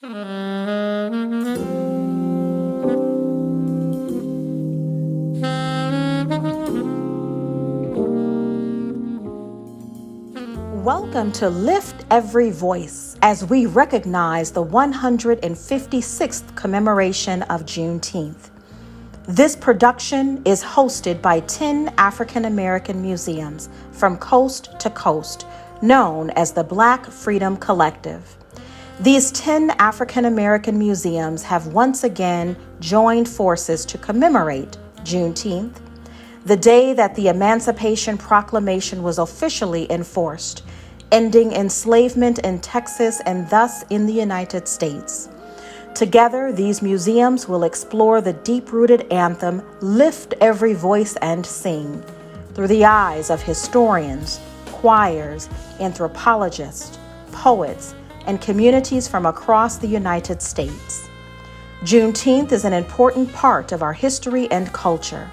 Welcome to Lift Every Voice as we recognize the 156th commemoration of Juneteenth. This production is hosted by 10 African American museums from coast to coast, known as the Black Freedom Collective. These 10 African American museums have once again joined forces to commemorate Juneteenth, the day that the Emancipation Proclamation was officially enforced, ending enslavement in Texas and thus in the United States. Together, these museums will explore the deep-rooted anthem, Lift Every Voice and Sing, through the eyes of historians, choirs, anthropologists, poets, and communities from across the United States. Juneteenth is an important part of our history and culture.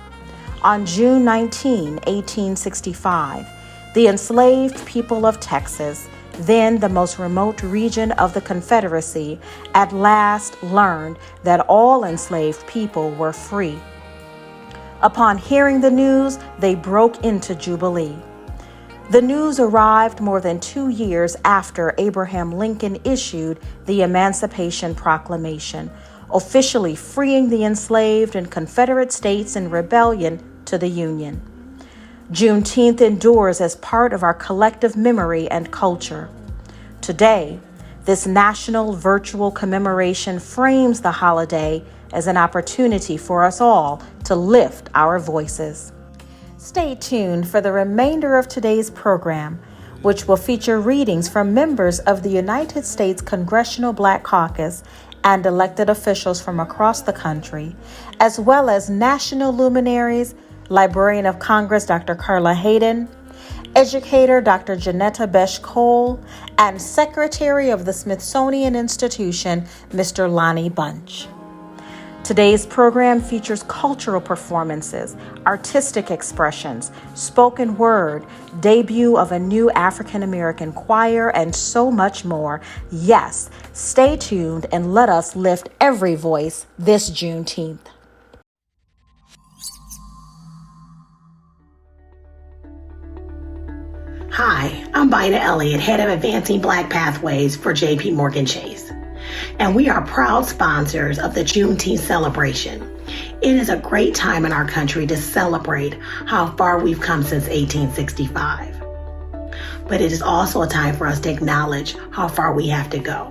On June 19, 1865, the enslaved people of Texas, then the most remote region of the Confederacy, at last learned that all enslaved people were free. Upon hearing the news, they broke into jubilee. The news arrived more than 2 years after Abraham Lincoln issued the Emancipation Proclamation, officially freeing the enslaved in Confederate states in rebellion to the Union. Juneteenth endures as part of our collective memory and culture. Today, this national virtual commemoration frames the holiday as an opportunity for us all to lift our voices. Stay tuned for the remainder of today's program, which will feature readings from members of the United States Congressional Black Caucus and elected officials from across the country, as well as national luminaries, Librarian of Congress Dr. Carla Hayden, educator Dr. Janetta Besh-Cole, and Secretary of the Smithsonian Institution, Mr. Lonnie Bunch. Today's program features cultural performances, artistic expressions, spoken word, debut of a new African American choir, and so much more. Yes, stay tuned and let us lift every voice this Juneteenth. Hi, I'm Bina Elliott, head of Advancing Black Pathways for JP Morgan Chase, and we are proud sponsors of the Juneteenth celebration. It is a great time in our country to celebrate how far we've come since 1865. But it is also a time for us to acknowledge how far we have to go,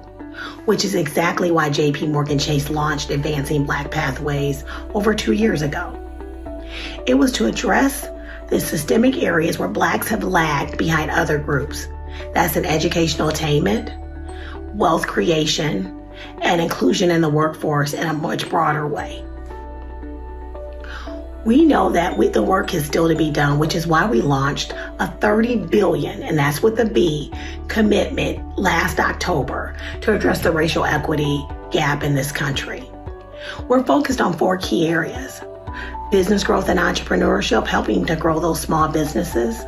which is exactly why JP Morgan Chase launched Advancing Black Pathways over 2 years ago. It was to address the systemic areas where Blacks have lagged behind other groups. That's in educational attainment, wealth creation, and inclusion in the workforce in a much broader way. We know that the work is still to be done, which is why we launched a $30 billion, and that's with a B, commitment last October to address the racial equity gap in this country. We're focused on 4 key areas: business growth and entrepreneurship, helping to grow those small businesses,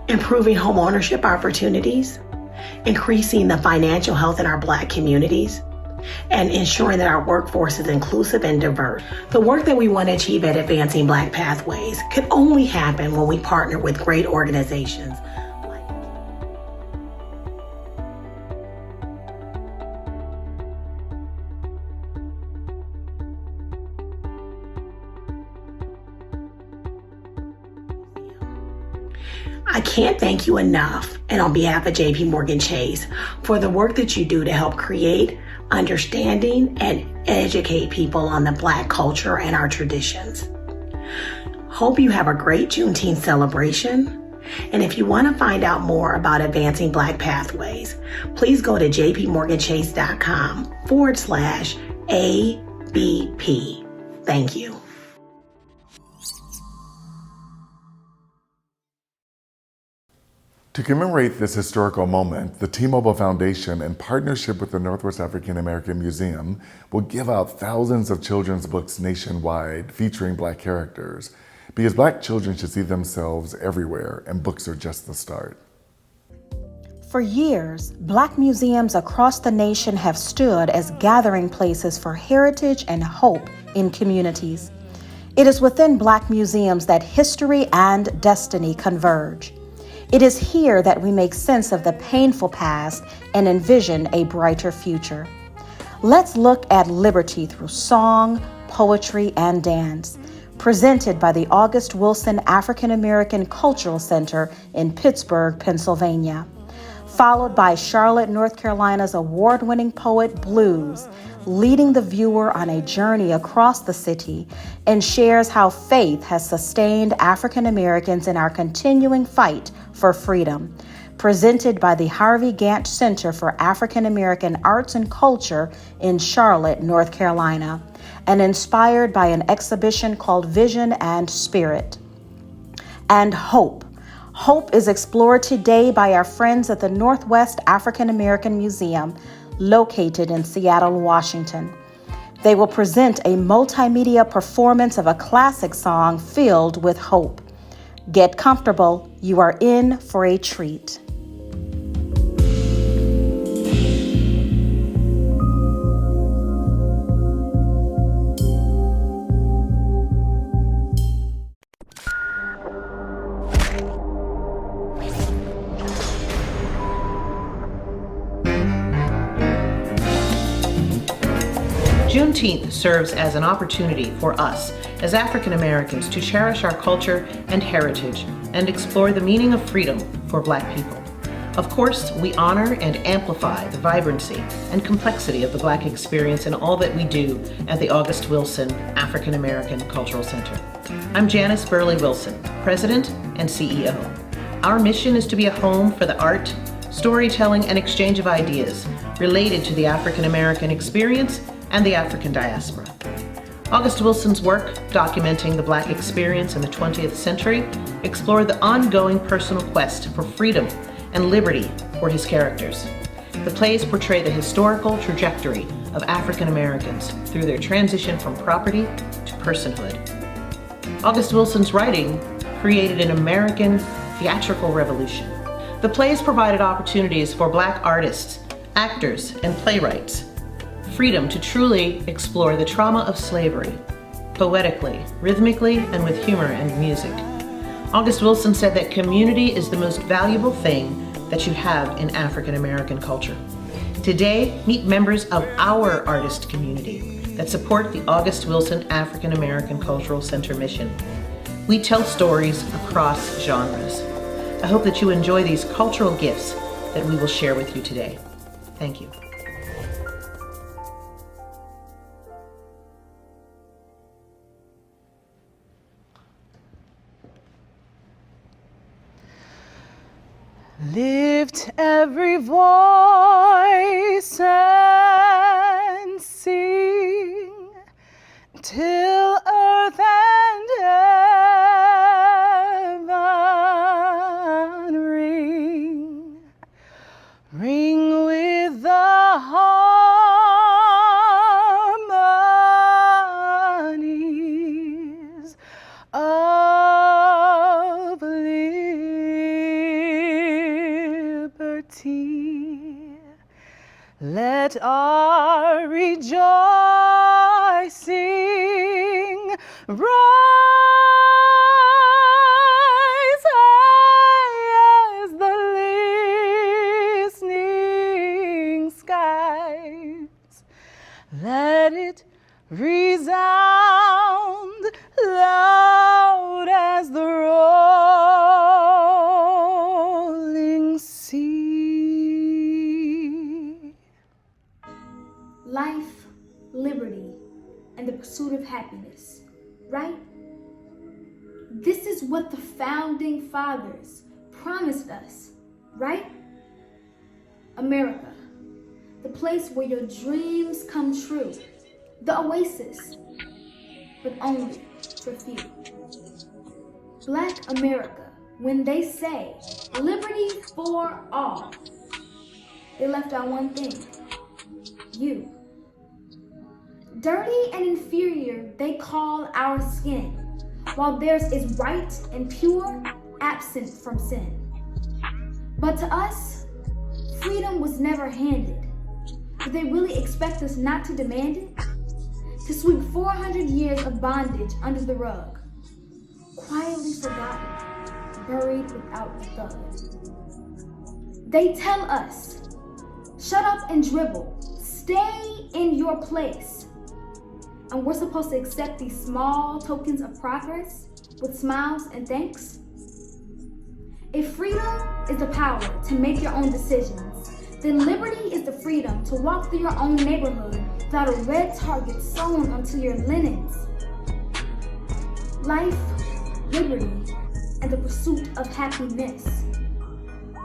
improving home ownership opportunities, increasing the financial health in our Black communities, and ensuring that our workforce is inclusive and diverse. The work that we want to achieve at Advancing Black Pathways could only happen when we partner with great organizations. I can't thank you enough, and on behalf of JP Morgan Chase, for the work that you do to help create understanding and educate people on the Black culture and our traditions. Hope you have a great Juneteenth celebration. And if you want to find out more about Advancing Black Pathways, please go to jpmorganchase.com/ABP. Thank you. To commemorate this historical moment, the T-Mobile Foundation, in partnership with the Northwest African American Museum, will give out thousands of children's books nationwide featuring Black characters, because Black children should see themselves everywhere, and books are just the start. For years, Black museums across the nation have stood as gathering places for heritage and hope in communities. It is within Black museums that history and destiny converge. It is here that we make sense of the painful past and envision a brighter future. Let's look at liberty through song, poetry, and dance, presented by the August Wilson African American Cultural Center in Pittsburgh, Pennsylvania, followed by Charlotte, North Carolina's award-winning poet Blues, leading the viewer on a journey across the city and shares how faith has sustained African Americans in our continuing fight for freedom, presented by the Harvey Gantt Center for African American Arts and Culture in Charlotte, North Carolina, and inspired by an exhibition called Vision and Spirit. And Hope. Hope is explored today by our friends at the Northwest African American Museum, located in Seattle, Washington. They will present a multimedia performance of a classic song filled with hope. Get comfortable, you are in for a treat. Juneteenth serves as an opportunity for us as African Americans to cherish our culture and heritage and explore the meaning of freedom for Black people. Of course, we honor and amplify the vibrancy and complexity of the Black experience in all that we do at the August Wilson African American Cultural Center. I'm Janice Burley Wilson, President and CEO. Our mission is to be a home for the art, storytelling, and exchange of ideas related to the African American experience and the African diaspora. August Wilson's work documenting the Black experience in the 20th century explored the ongoing personal quest for freedom and liberty for his characters. The plays portray the historical trajectory of African Americans through their transition from property to personhood. August Wilson's writing created an American theatrical revolution. The plays provided opportunities for Black artists, actors, and playwrights freedom to truly explore the trauma of slavery, poetically, rhythmically, and with humor and music. August Wilson said that community is the most valuable thing that you have in African American culture. Today, meet members of our artist community that support the August Wilson African American Cultural Center mission. We tell stories across genres. I hope that you enjoy these cultural gifts that we will share with you today. Thank you. Lift every voice and sing till earth and heaven ring, ring with the harmonies of liberty. Let our rejoicing rise high as the listening skies. Let it resound loud as the rolling sea. Life, liberty, and the pursuit of happiness, right? This is what the founding fathers promised us, right? America, the place where your dreams come true, the oasis, but only for few. Black America, when they say liberty for all, they left out one thing: you. Dirty and inferior they call our skin, while theirs is right and pure, absent from sin. But to us, freedom was never handed, do they really expect us not to demand it? To sweep 400 years of bondage under the rug, quietly forgotten, buried without a thud. They tell us, shut up and dribble, stay in your place. And we're supposed to accept these small tokens of progress with smiles and thanks? If freedom is the power to make your own decisions, then liberty is the freedom to walk through your own neighborhood without a red target sewn onto your linens. Life, liberty, and the pursuit of happiness.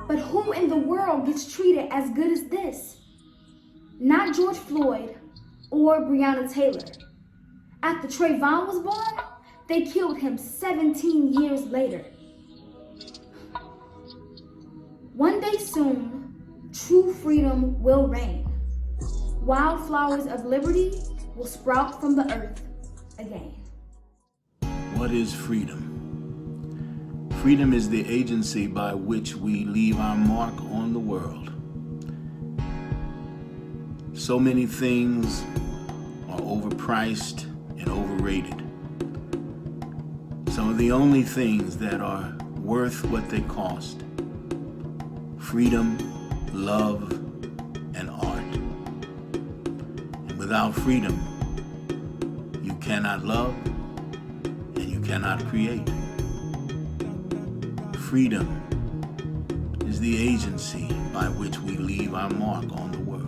But who in the world gets treated as good as this? Not George Floyd or Breonna Taylor. After Trayvon was born, they killed him 17 years later. One day soon, true freedom will reign. Wildflowers of liberty will sprout from the earth again. What is freedom? Freedom is the agency by which we leave our mark on the world. So many things are overpriced and overrated. Some of the only things that are worth what they cost: freedom, love, and art. And without freedom, you cannot love and you cannot create. Freedom is the agency by which we leave our mark on the world.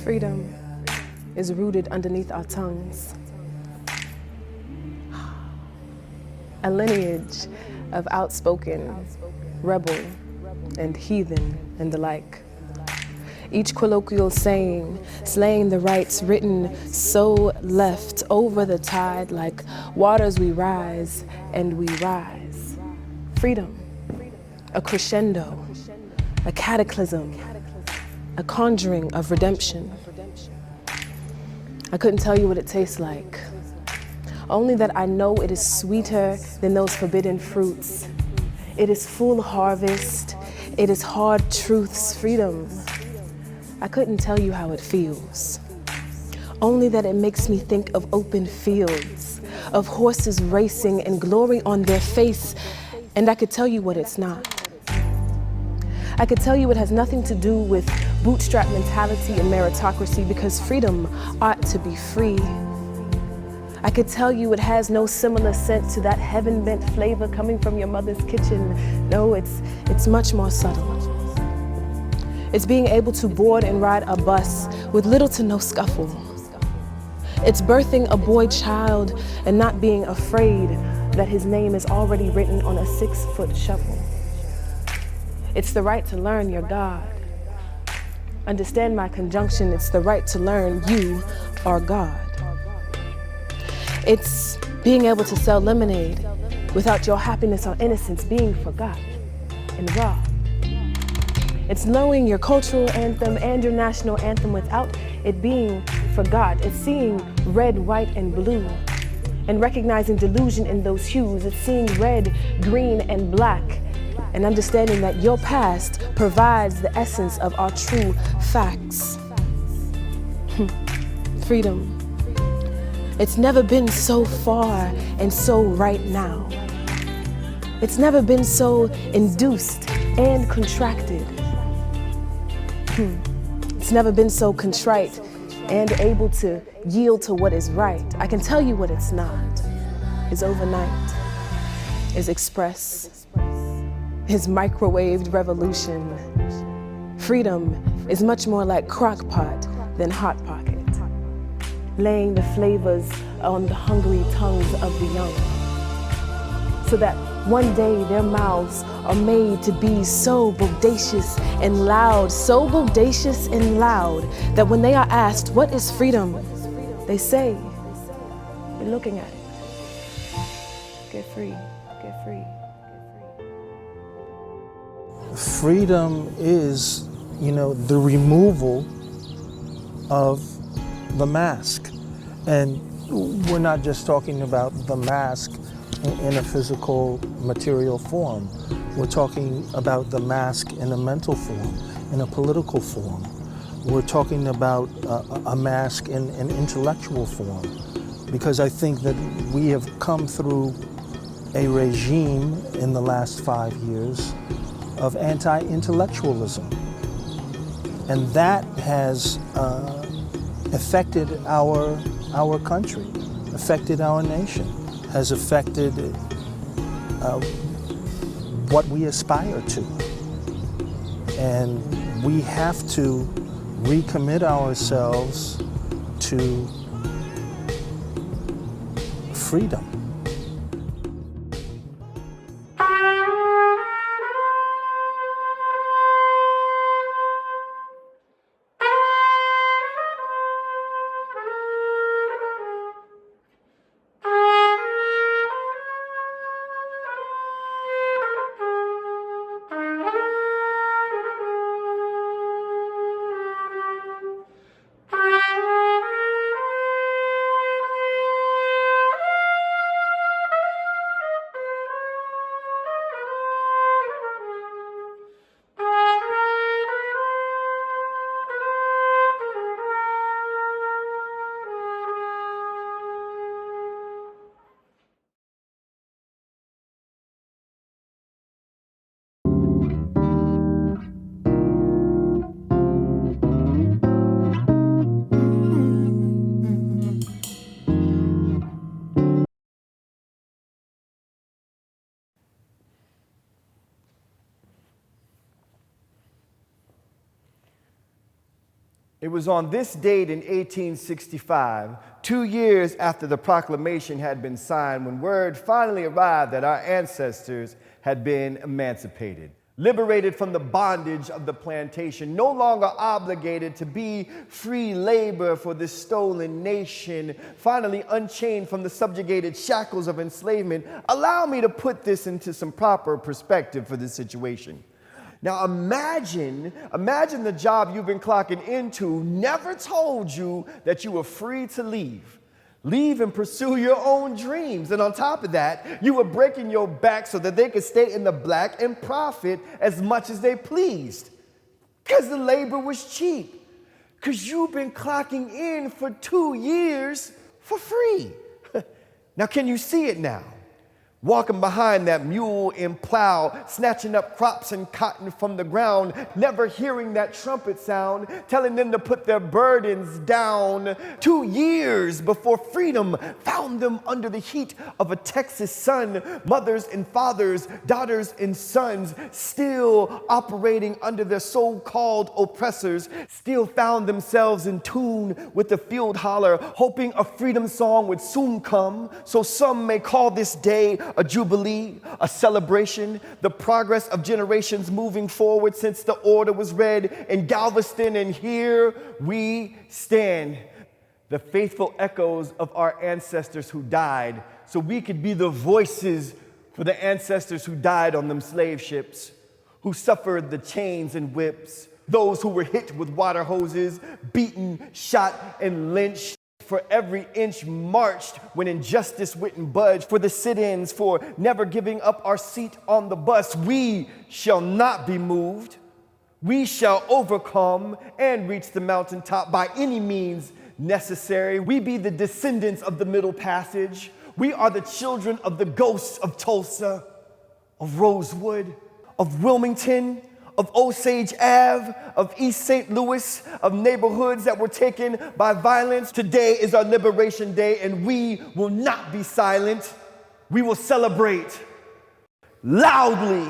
Freedom is rooted underneath our tongues. A lineage of outspoken, rebel, and heathen and the like. Each colloquial saying, slaying the rights written so left over the tide like waters we rise and we rise. Freedom, a crescendo, a cataclysm, a conjuring of redemption. I couldn't tell you what it tastes like, only that I know it is sweeter than those forbidden fruits. It is full harvest, it is hard truths, freedom. I couldn't tell you how it feels, only that it makes me think of open fields, of horses racing and glory on their face, and I could tell you what it's not. I could tell you it has nothing to do with bootstrap mentality and meritocracy, because freedom ought to be free. I could tell you it has no similar scent to that heaven-bent flavor coming from your mother's kitchen. No, it's much more subtle. It's being able to board and ride a bus with little to no scuffle. It's birthing a boy child and not being afraid that his name is already written on a 6-foot shovel. It's the right to learn your God. Understand my conjunction, it's the right to learn you are God. It's being able to sell lemonade without your happiness or innocence being forgot and robbed. It's knowing your cultural anthem and your national anthem without it being forgot. It's seeing red, white, and blue and recognizing delusion in those hues. It's seeing red, green, and black and understanding that your past provides the essence of our true facts. Freedom. It's never been so far and so right now. It's never been so induced and contracted. It's never been so contrite and able to yield to what is right. I can tell you what it's not. Is overnight, is express, is microwaved revolution. Freedom is much more like crock pot than hot pocket, laying the flavors on the hungry tongues of the young, so that one day their mouths are made to be so bodacious and loud, that when they are asked, what is freedom? They say, you're looking at it. Get free, get free, get free. Freedom is, the removal of the mask. And we're not just talking about the mask in a physical, material form. We're talking about the mask in a mental form, in a political form. We're talking about a mask in an intellectual form. Because I think that we have come through a regime in the last 5 years of anti-intellectualism. And that has affected our country, affected our nation, has affected what we aspire to. And we have to recommit ourselves to freedom. It was on this date in 1865, 2 years after the proclamation had been signed, when word finally arrived that our ancestors had been emancipated, liberated from the bondage of the plantation, no longer obligated to be free labor for this stolen nation, finally unchained from the subjugated shackles of enslavement. Allow me to put this into some proper perspective for this situation. Now imagine the job you've been clocking into never told you that you were free to leave. Leave and pursue your own dreams. And on top of that, you were breaking your back so that they could stay in the black and profit as much as they pleased. Because the labor was cheap. Because you've been clocking in for 2 years for free. Now, can you see it now? Walking behind that mule and plow, snatching up crops and cotton from the ground, never hearing that trumpet sound, telling them to put their burdens down. 2 years before freedom found them under the heat of a Texas sun. Mothers and fathers, daughters and sons, still operating under their so-called oppressors, still found themselves in tune with the field holler, hoping a freedom song would soon come. So some may call this day a jubilee, a celebration, the progress of generations moving forward since the order was read in Galveston, and here we stand, the faithful echoes of our ancestors who died, so we could be the voices for the ancestors who died on them slave ships, who suffered the chains and whips, those who were hit with water hoses, beaten, shot, and lynched, for every inch marched when injustice wouldn't budge, for the sit-ins, for never giving up our seat on the bus. We shall not be moved. We shall overcome and reach the mountaintop by any means necessary. We be the descendants of the Middle Passage. We are the children of the ghosts of Tulsa, of Rosewood, of Wilmington, of Osage Ave, of East St. Louis, of neighborhoods that were taken by violence. Today is our Liberation Day, and we will not be silent. We will celebrate loudly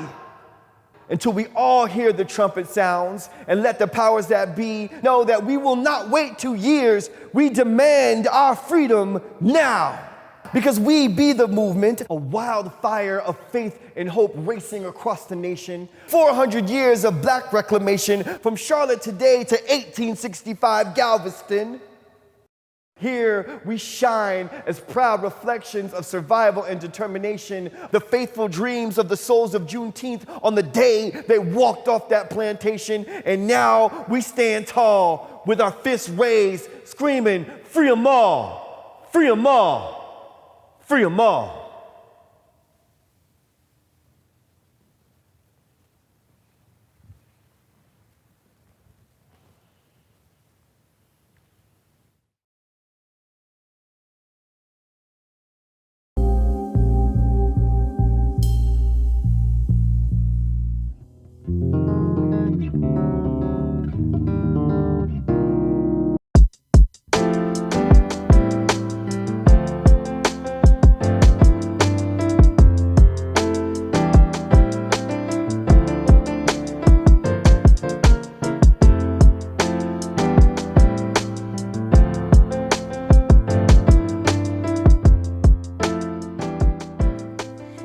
until we all hear the trumpet sounds, and let the powers that be know that we will not wait 2 years. We demand our freedom now. Because we be the movement, a wildfire of faith and hope racing across the nation. 400 years of black reclamation from Charlotte today to 1865 Galveston. Here we shine as proud reflections of survival and determination, the faithful dreams of the souls of Juneteenth on the day they walked off that plantation. And now we stand tall with our fists raised, screaming, free 'em all, free 'em all. Free 'em all.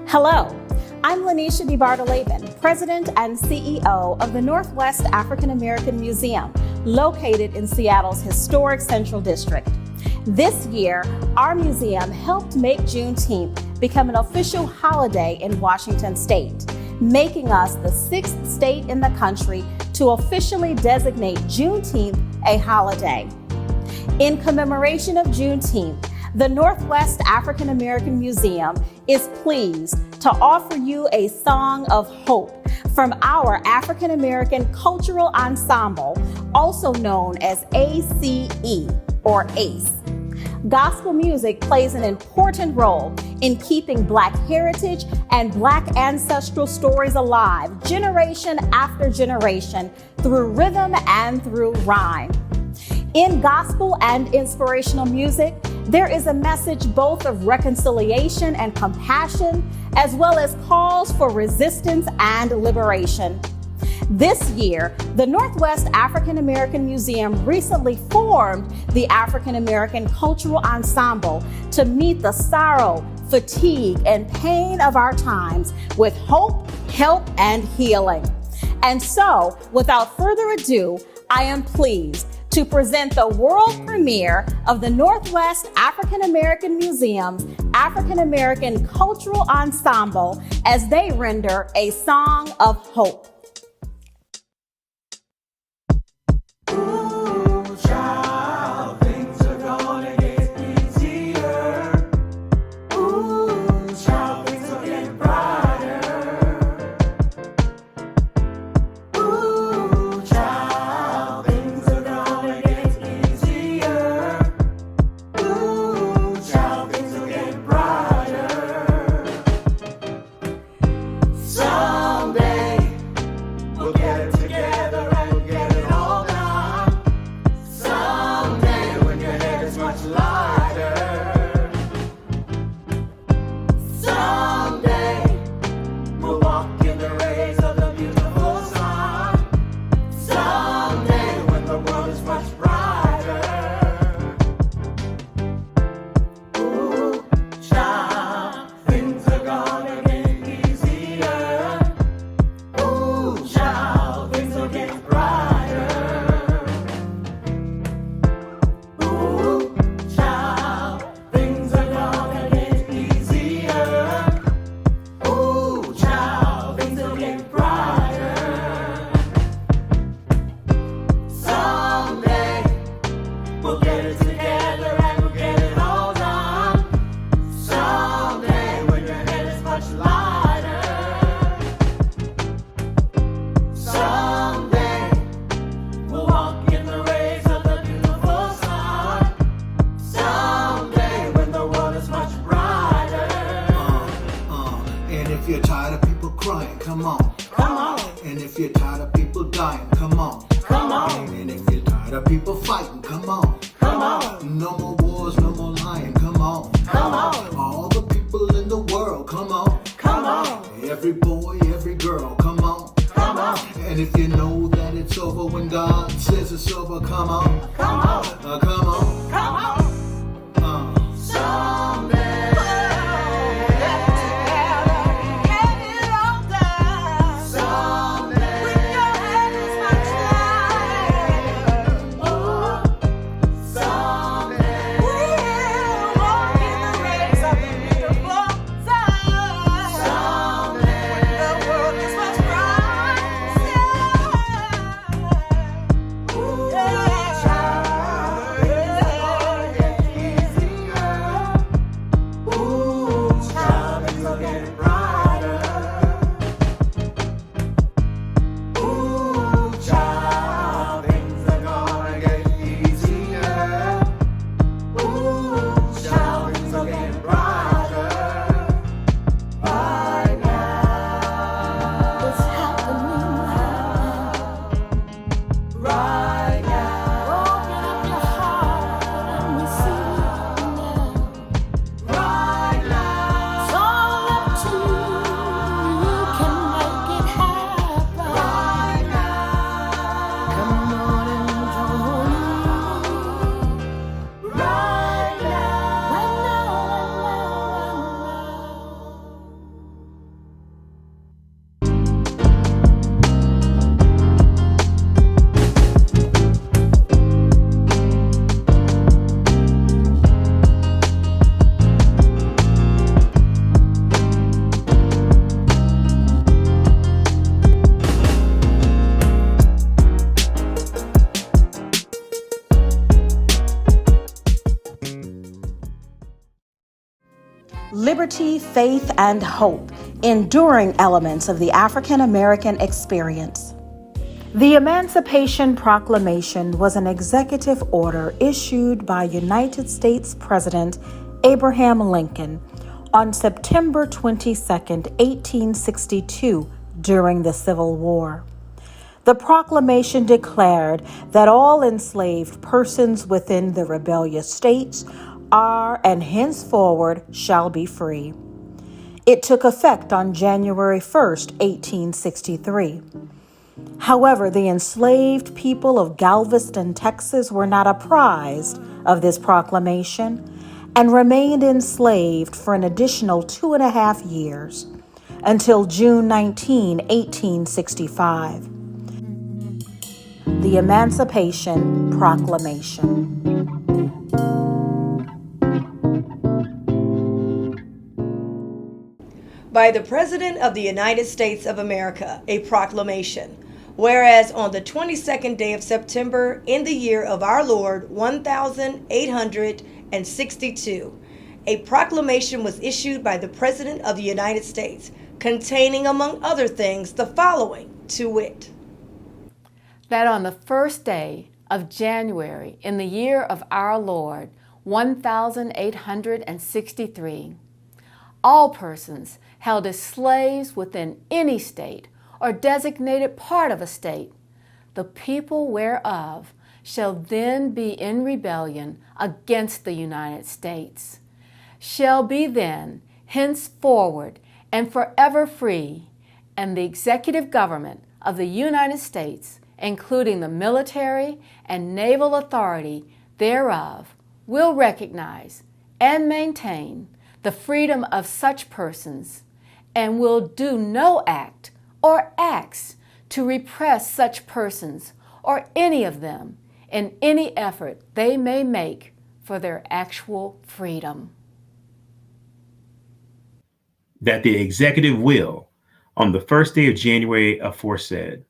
Hello, I'm Lanisha DeBartoleben, President and CEO of the Northwest African American Museum, located in Seattle's historic Central District. This year, our museum helped make Juneteenth become an official holiday in Washington State, making us the 6th state in the country to officially designate Juneteenth a holiday. In commemoration of Juneteenth, the Northwest African American Museum is pleased to offer you a song of hope from our African American Cultural Ensemble, also known as ACE or ACE. Gospel music plays an important role in keeping Black heritage and Black ancestral stories alive generation after generation through rhythm and through rhyme. In gospel and inspirational music, there is a message both of reconciliation and compassion, as well as calls for resistance and liberation. This year, the Northwest African American Museum recently formed the African American Cultural Ensemble to meet the sorrow, fatigue, and pain of our times with hope, help, and healing. And so, without further ado, I am pleased to present the world premiere of the Northwest African American Museum's African American Cultural Ensemble as they render a song of hope. crying, come on. Come on. And if you're tired of people dying, come on. Come on. And if you're tired of people fighting, come on. Come on. No more wars, no more lying, come on. Come on. All the people in the world, come on. Come on. Every boy, every girl, come on. Come on. And if you know that it's over when God says it's over, come on. Come on. Come on. Come on. Someday. Liberty, faith, and hope, enduring elements of the African American experience. The Emancipation Proclamation was an executive order issued by United States President Abraham Lincoln on September 22, 1862, during the Civil War. The proclamation declared that all enslaved persons within the rebellious states are and henceforward shall be free. It took effect on January 1st, 1863. However, the enslaved people of Galveston, Texas were not apprised of this proclamation and remained enslaved for an additional 2.5 years until June 19, 1865. The Emancipation Proclamation. By the President of the United States of America, a proclamation. Whereas on the 22nd day of September in the year of our Lord 1862, a proclamation was issued by the President of the United States containing, among other things, the following, to wit. That on the first day of January in the year of our Lord 1863, all persons held as slaves within any state or designated part of a state, the people whereof shall then be in rebellion against the United States, shall be then henceforward and forever free, and the executive government of the United States, including the military and naval authority thereof, will recognize and maintain the freedom of such persons, and will do no act or acts to repress such persons or any of them in any effort they may make for their actual freedom. That the executive will, on the first day of January aforesaid,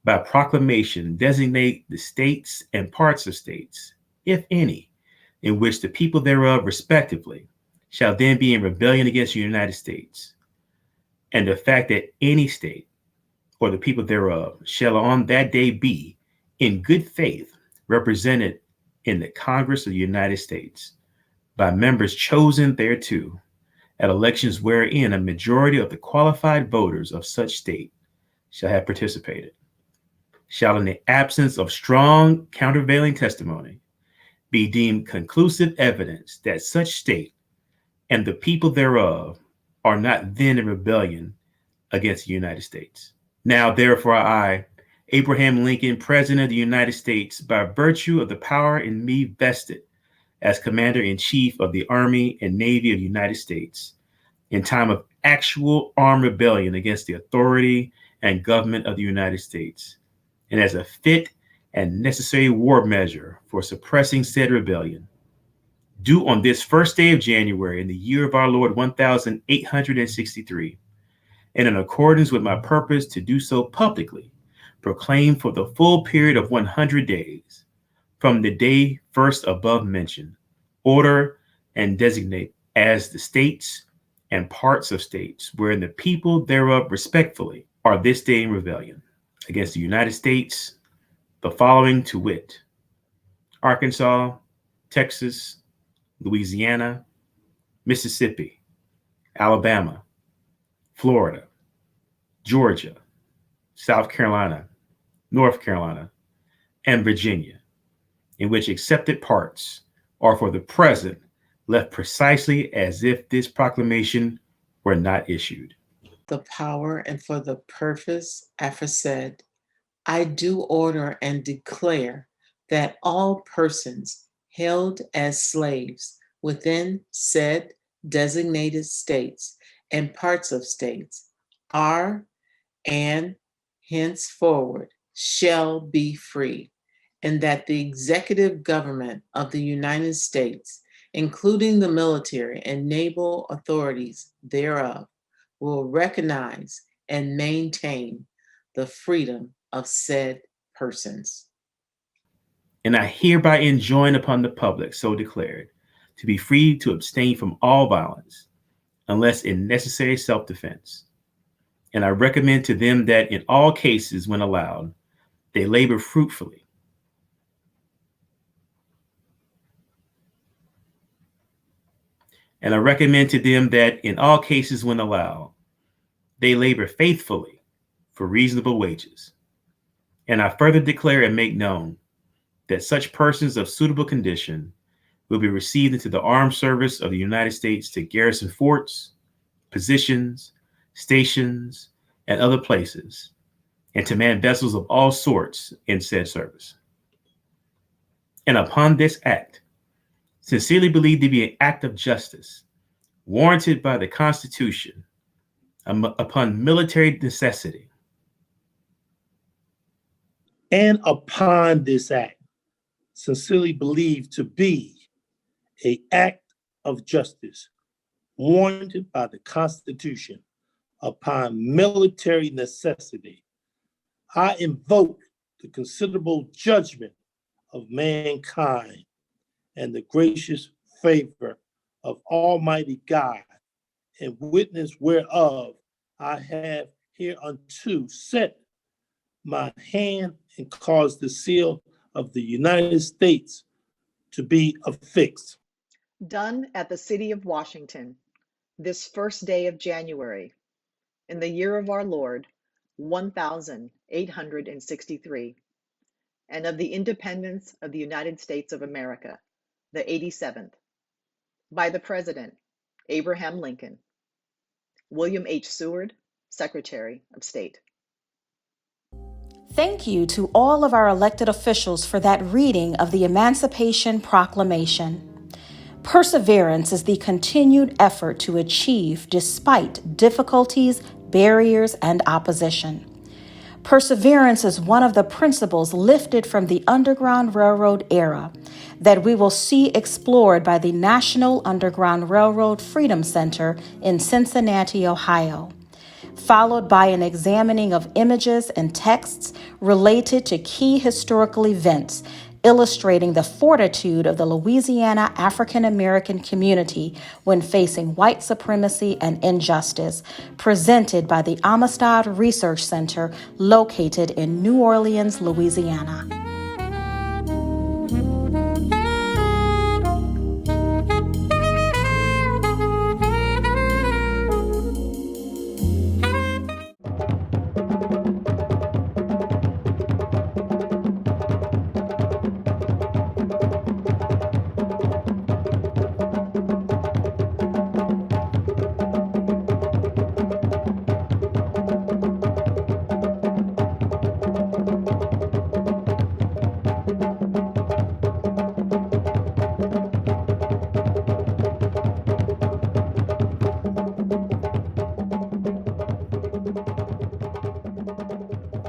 by proclamation designate the states and parts of states, if any, in which the people thereof respectively shall then be in rebellion against the United States, and the fact that any state or the people thereof shall on that day be in good faith represented in the Congress of the United States by members chosen thereto, at elections wherein a majority of the qualified voters of such state shall have participated, shall in the absence of strong countervailing testimony be deemed conclusive evidence that such state and the people thereof are not then in rebellion against the United States. Now, therefore, I, Abraham Lincoln, President of the United States, by virtue of the power in me vested as Commander-in-Chief of the Army and Navy of the United States, in time of actual armed rebellion against the authority and government of the United States, and as a fit and necessary war measure for suppressing said rebellion, do on this first day of January in the year of our Lord 1863, and in accordance with my purpose to do so publicly, proclaim for the full period of 100 days, from the day first above mentioned, order and designate as the states and parts of states wherein the people thereof respectfully are this day in rebellion against the United States, the following to wit: Arkansas, Texas, Louisiana, Mississippi, Alabama, Florida, Georgia, South Carolina, North Carolina, and Virginia, in which accepted parts are for the present left precisely as if this proclamation were not issued. The power and for the purpose aforesaid, I do order and declare that all persons held as slaves within said designated states and parts of states are and henceforward shall be free, and that the executive government of the United States, including the military and naval authorities thereof, will recognize and maintain the freedom of said persons. And I hereby enjoin upon the public so declared to be free to abstain from all violence, unless in necessary self-defense. And I recommend to them that in all cases when allowed, they labor fruitfully. And I recommend to them that in all cases when allowed, they labor faithfully for reasonable wages. And I further declare and make known that such persons of suitable condition will be received into the armed service of the United States to garrison forts, positions, stations, and other places, and to man vessels of all sorts in said service. And upon this act, sincerely believed to be an act of justice, warranted by the Constitution, upon military necessity. And upon this act, sincerely believed to be an act of justice, warranted by the Constitution, upon military necessity, I invoke the considerable judgment of mankind and the gracious favor of Almighty God, in witness whereof I have hereunto set my hand and caused the seal of the United States to be affixed. Done at the city of Washington, this first day of January, in the year of our Lord, 1863, and of the independence of the United States of America, the 87th, by the President, Abraham Lincoln. William H. Seward, Secretary of State. Thank you to all of our elected officials for that reading of the Emancipation Proclamation. Perseverance is the continued effort to achieve despite difficulties, barriers, and opposition. Perseverance is one of the principles lifted from the Underground Railroad era that we will see explored by the National Underground Railroad Freedom Center in Cincinnati, Ohio, followed by an examining of images and texts related to key historical events illustrating the fortitude of the Louisiana African American community when facing white supremacy and injustice, presented by the Amistad Research Center located in New Orleans, Louisiana.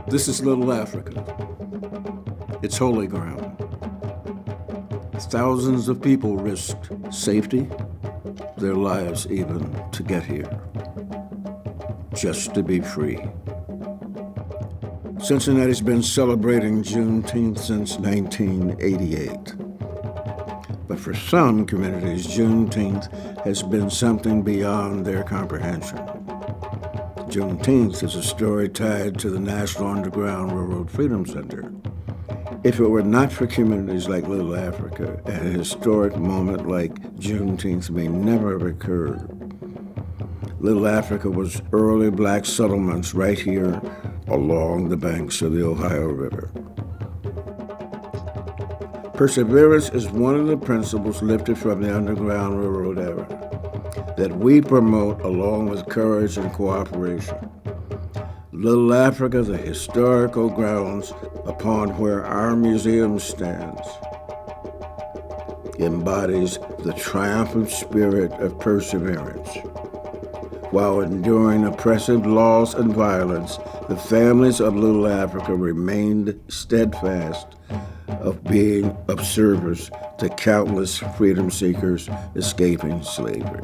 This is Little Africa. It's holy ground. Thousands of people risked safety, their lives even, to get here, just to be free. Cincinnati's been celebrating Juneteenth since 1988. But for some communities, Juneteenth has been something beyond their comprehension. Juneteenth is a story tied to the National Underground Railroad Freedom Center. If it were not for communities like Little Africa, a historic moment like Juneteenth may never have occurred. Little Africa was early black settlements right here along the banks of the Ohio River. Perseverance is one of the principles lifted from the Underground Railroad era that we promote along with courage and cooperation. Little Africa, the historical grounds upon where our museum stands, embodies the triumphant spirit of perseverance. While enduring oppressive laws and violence, the families of Little Africa remained steadfast of being observers to countless freedom seekers escaping slavery.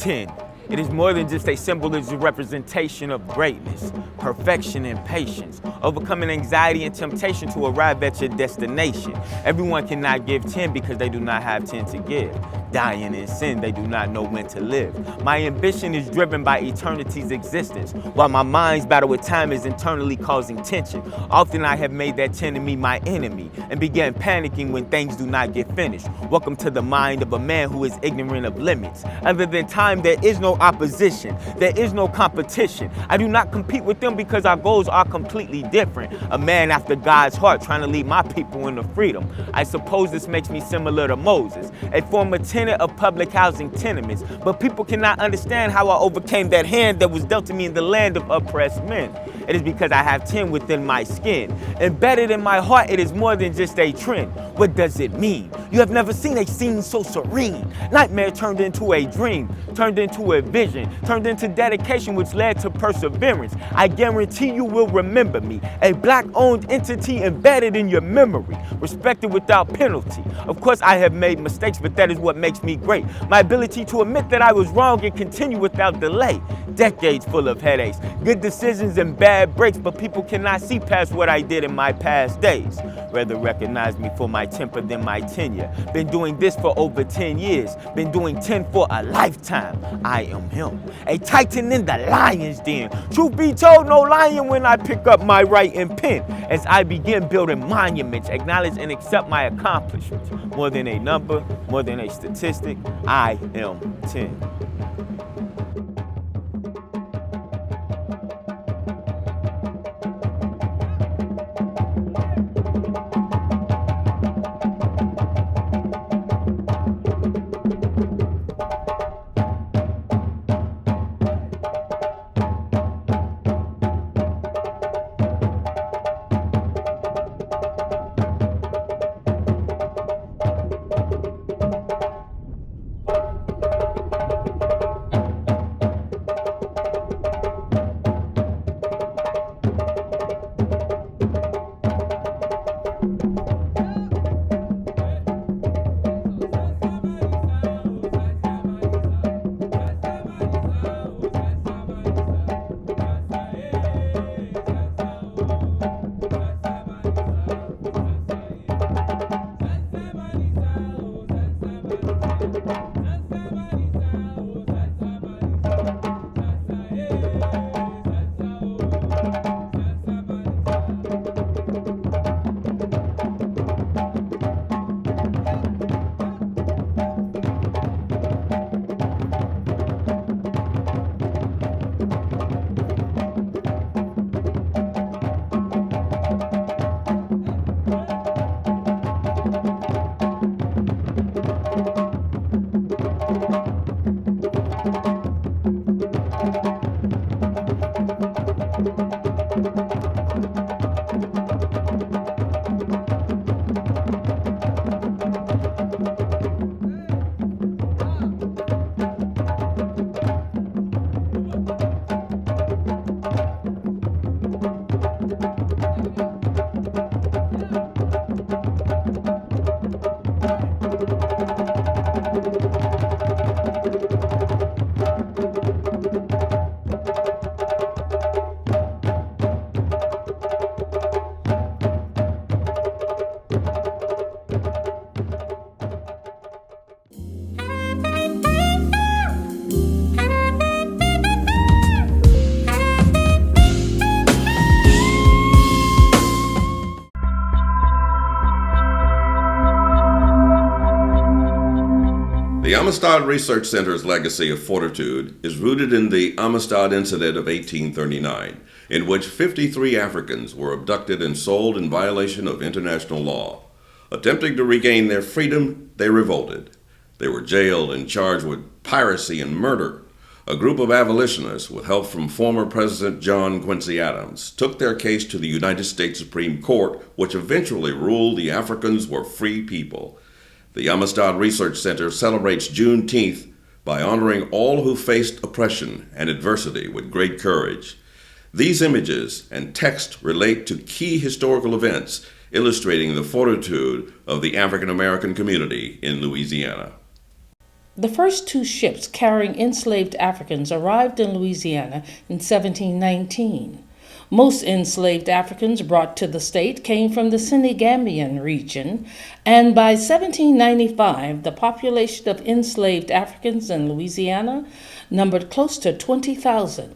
10. It is more than just a symbol, it's a representation of greatness, perfection, and patience, overcoming anxiety and temptation to arrive at your destination. Everyone cannot give 10 because they do not have 10 to give. Dying in sin, they do not know when to live. My ambition is driven by eternity's existence, while my mind's battle with time is internally causing tension. Often I have made that 10 to me my enemy and began panicking when things do not get finished. Welcome to the mind of a man who is ignorant of limits. Other than time, there is no opposition. There is no competition. I do not compete with them because our goals are completely different. A man after God's heart trying to lead my people into freedom. I suppose this makes me similar to Moses, a former tenant of public housing tenements, but people cannot understand how I overcame that hand that was dealt to me in the land of oppressed men. It is because I have 10 within my skin. Embedded in my heart, it is more than just a trend. What does it mean? You have never seen a scene so serene. Nightmare turned into a dream, turned into a vision, turned into dedication, which led to perseverance. I guarantee you will remember me, a black-owned entity embedded in your memory, respected without penalty. Of course, I have made mistakes, but that is what makes me great. My ability to admit that I was wrong and continue without delay. Decades full of headaches, good decisions and bad breaks, but people cannot see past what I did in my past days. Rather recognize me for my temper than my tenure. Been doing this for over 10 years. Been doing 10 for a lifetime. I am him, a titan in the lion's den. Truth be told, no lying when I pick up my writing pen. As I begin building monuments, acknowledge and accept my accomplishments. More than a number, more than a statistic, I am 10. The Amistad Research Center's legacy of fortitude is rooted in the Amistad Incident of 1839, in which 53 Africans were abducted and sold in violation of international law. Attempting to regain their freedom, they revolted. They were jailed and charged with piracy and murder. A group of abolitionists, with help from former President John Quincy Adams, took their case to the United States Supreme Court, which eventually ruled the Africans were free people. The Amistad Research Center celebrates Juneteenth by honoring all who faced oppression and adversity with great courage. These images and text relate to key historical events illustrating the fortitude of the African American community in Louisiana. The first two ships carrying enslaved Africans arrived in Louisiana in 1719. Most enslaved Africans brought to the state came from the Senegambian region, and by 1795, the population of enslaved Africans in Louisiana numbered close to 20,000.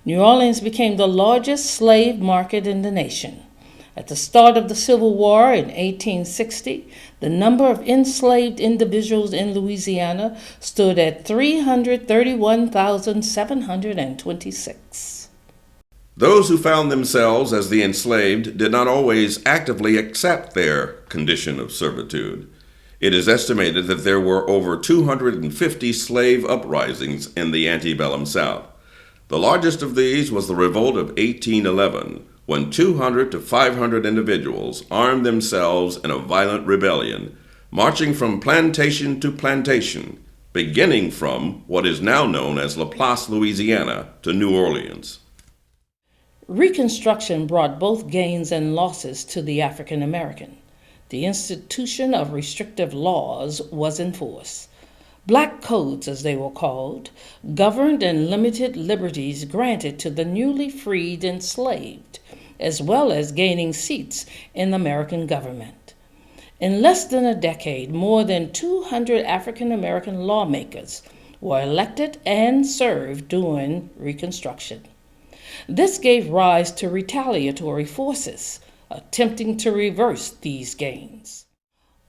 New Orleans became the largest slave market in the nation. At the start of the Civil War in 1860, the number of enslaved individuals in Louisiana stood at 331,726. Those who found themselves as the enslaved did not always actively accept their condition of servitude. It is estimated that there were over 250 slave uprisings in the antebellum South. The largest of these was the Revolt of 1811, when 200 to 500 individuals armed themselves in a violent rebellion, marching from plantation to plantation, beginning from what is now known as Laplace, Louisiana, to New Orleans. Reconstruction brought both gains and losses to the African American. The institution of restrictive laws was in force. Black codes, as they were called, governed and limited liberties granted to the newly freed enslaved, as well as gaining seats in the American government. In less than a decade, more than 200 African American lawmakers were elected and served during Reconstruction. This gave rise to retaliatory forces attempting to reverse these gains.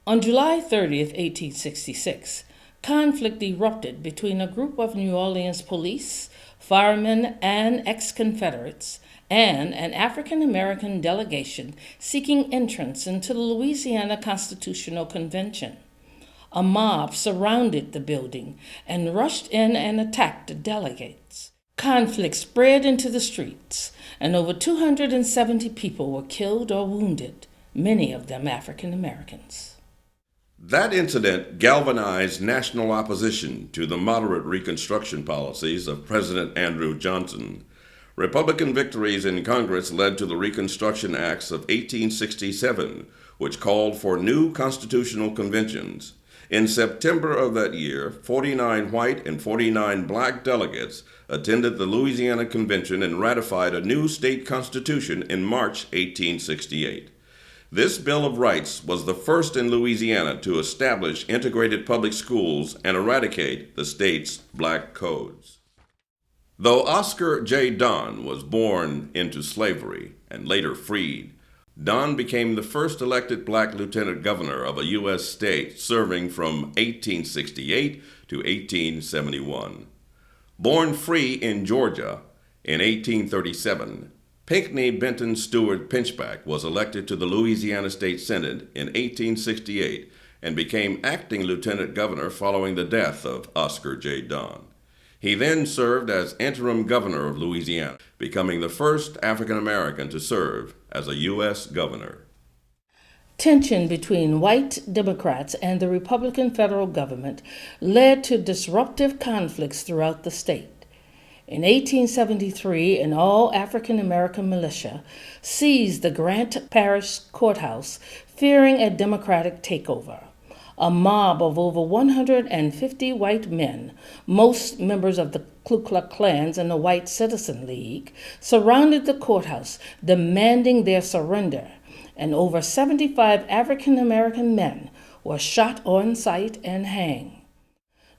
On July 30, 1866, conflict erupted between a group of New Orleans police, firemen, and ex-Confederates, and an African American delegation seeking entrance into the Louisiana Constitutional Convention. A mob surrounded the building and rushed in and attacked the delegates. Conflict spread into the streets, and over 270 people were killed or wounded, many of them African Americans. That incident galvanized national opposition to the moderate Reconstruction policies of President Andrew Johnson. Republican victories in Congress led to the Reconstruction Acts of 1867, which called for new constitutional conventions. In September of that year, 49 white and 49 black delegates attended the Louisiana Convention and ratified a new state constitution in March 1868. This Bill of Rights was the first in Louisiana to establish integrated public schools and eradicate the state's black codes. Though Oscar J. Donne was born into slavery and later freed, Donne became the first elected black lieutenant governor of a U.S. state, serving from 1868 to 1871. Born free in Georgia in 1837, Pinckney Benton Stewart Pinchback was elected to the Louisiana State Senate in 1868 and became acting lieutenant governor following the death of Oscar J. Donne. He then served as interim governor of Louisiana, becoming the first African American to serve as a U.S. governor. Tension between white Democrats and the Republican federal government led to disruptive conflicts throughout the state. In 1873, an all-African American militia seized the Grant Parish Courthouse, fearing a Democratic takeover. A mob of over 150 white men, most members of the Ku Klux Klan and the White Citizen League, surrounded the courthouse, demanding their surrender, and over 75 African American men were shot on sight and hanged.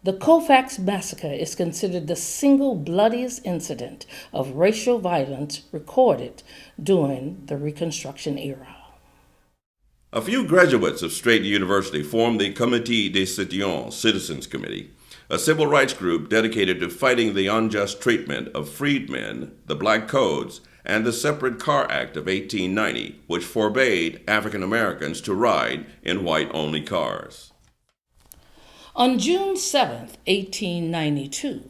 The Colfax Massacre is considered the single bloodiest incident of racial violence recorded during the Reconstruction era. A few graduates of Strait University formed the Comité des Citoyens, Citizens Committee, a civil rights group dedicated to fighting the unjust treatment of freedmen, the Black Codes, and the Separate Car Act of 1890, which forbade African Americans to ride in white-only cars. On June 7, 1892,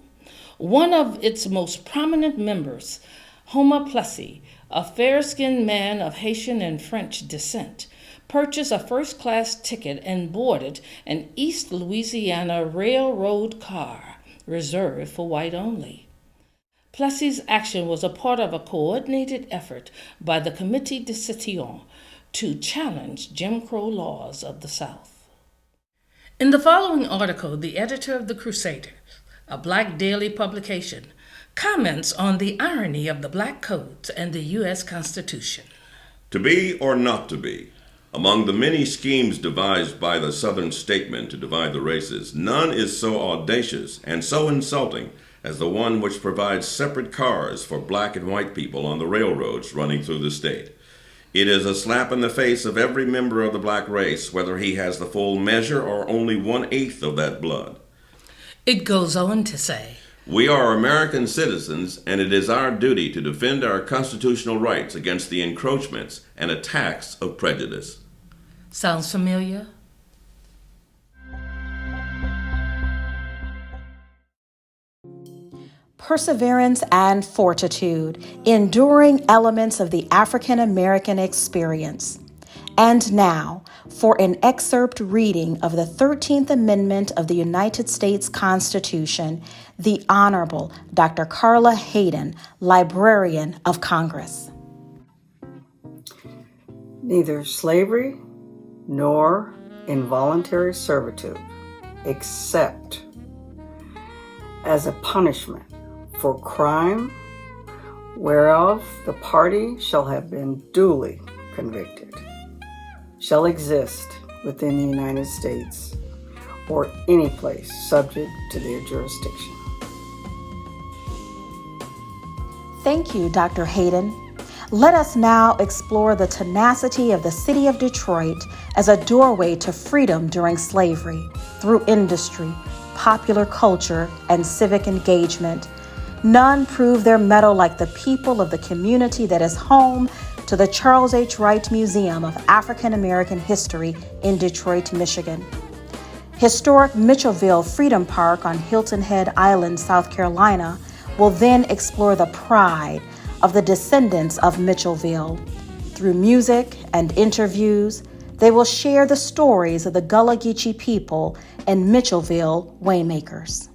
one of its most prominent members, Homer Plessy, a fair-skinned man of Haitian and French descent, purchased a first-class ticket and boarded an East Louisiana railroad car reserved for white only. Plessy's action was a part of a coordinated effort by the Comité des Citoyens to challenge Jim Crow laws of the South. In the following article, the editor of The Crusader, a Black daily publication, comments on the irony of the Black Codes and the U.S. Constitution. To be or not to be. Among the many schemes devised by the Southern statesmen to divide the races, none is so audacious and so insulting as the one which provides separate cars for black and white people on the railroads running through the state. It is a slap in the face of every member of the black race, whether he has the full measure or only 1/8 of that blood. It goes on to say, we are American citizens, and it is our duty to defend our constitutional rights against the encroachments and attacks of prejudice. Sounds familiar? Perseverance and fortitude, enduring elements of the African American experience. And now, for an excerpt reading of the 13th Amendment of the United States Constitution, the Honorable Dr. Carla Hayden, Librarian of Congress. Neither slavery nor involuntary servitude, except as a punishment for crime whereof the party shall have been duly convicted, shall exist within the United States or any place subject to their jurisdiction. Thank you, Dr. Hayden. Let us now explore the tenacity of the city of Detroit as a doorway to freedom during slavery through industry, popular culture, and civic engagement. None prove their mettle like the people of the community that is home to the Charles H. Wright Museum of African American History in Detroit, Michigan. Historic Mitchellville Freedom Park on Hilton Head Island, South Carolina, will then explore the pride of the descendants of Mitchellville. Through music and interviews, they will share the stories of the Gullah Geechee people and Mitchellville Waymakers.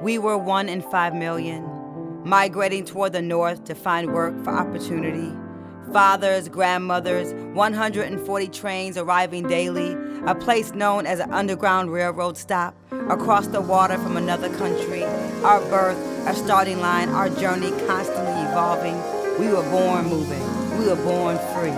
We were 1 in 5 million, migrating toward the north to find work for opportunity. Fathers, grandmothers, 140 trains arriving daily, a place known as an underground railroad stop, across the water from another country. Our birth, our starting line, our journey constantly evolving. We were born moving, we were born free,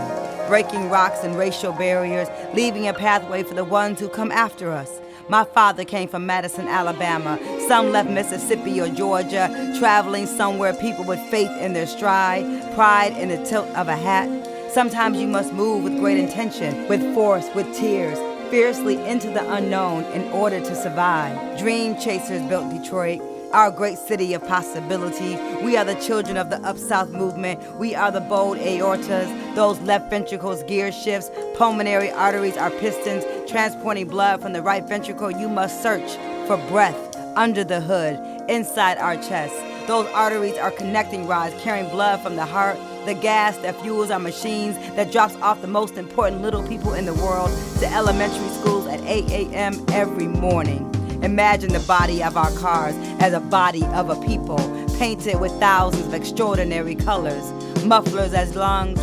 breaking rocks and racial barriers, leaving a pathway for the ones who come after us. My father came from Madison, Alabama. Some left Mississippi or Georgia, traveling somewhere people with faith in their stride, pride in the tilt of a hat. Sometimes you must move with great intention, with force, with tears, fiercely into the unknown in order to survive. Dream chasers built Detroit, our great city of possibility. We are the children of the Up South movement. We are the bold aortas, those left ventricles, gear shifts, pulmonary arteries are pistons, transporting blood from the right ventricle. You must search for breath under the hood, inside our chest. Those arteries are connecting rods, carrying blood from the heart, the gas that fuels our machines, that drops off the most important little people in the world to elementary schools at 8 a.m. every morning. Imagine the body of our cars as a body of a people, painted with thousands of extraordinary colors. Mufflers as lungs,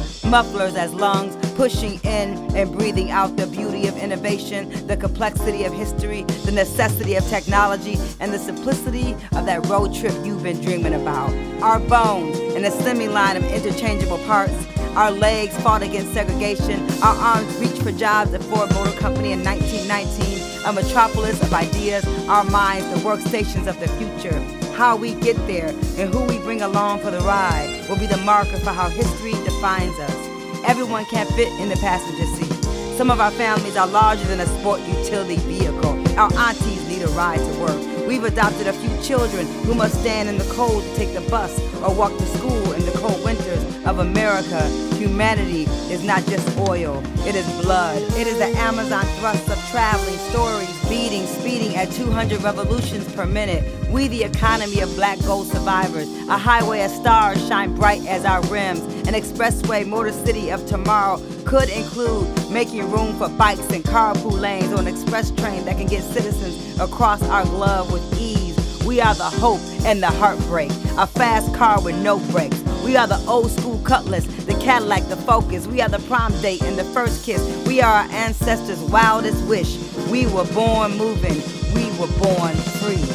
pushing in and breathing out the beauty of innovation, the complexity of history, the necessity of technology, and the simplicity of that road trip you've been dreaming about. Our bones in a slimming line of interchangeable parts. Our legs fought against segregation. Our arms reached for jobs at Ford Motor Company in 1919. A metropolis of ideas. Our minds, the workstations of the future. How we get there and who we bring along for the ride will be the marker for how history defines us. Everyone can't fit in the passenger seat. Some of our families are larger than a sport utility vehicle. Our aunties need a ride to work. We've adopted a few children who must stand in the cold to take the bus or walk to school in the cold winters of America. Humanity is not just oil, it is blood. It is the Amazon thrust of traveling, stories, beating, speeding at 200 revolutions per minute. We the economy of black gold survivors. A highway of stars shine bright as our rims. An expressway, motor city of tomorrow could include making room for bikes and carpool lanes on an express train that can get citizens across our glove with ease. We are the hope and the heartbreak, a fast car with no brakes. We are the old school Cutlass, the Cadillac, the Focus. We are the prom date and the first kiss. We are our ancestors' wildest wish. We were born moving, we were born free.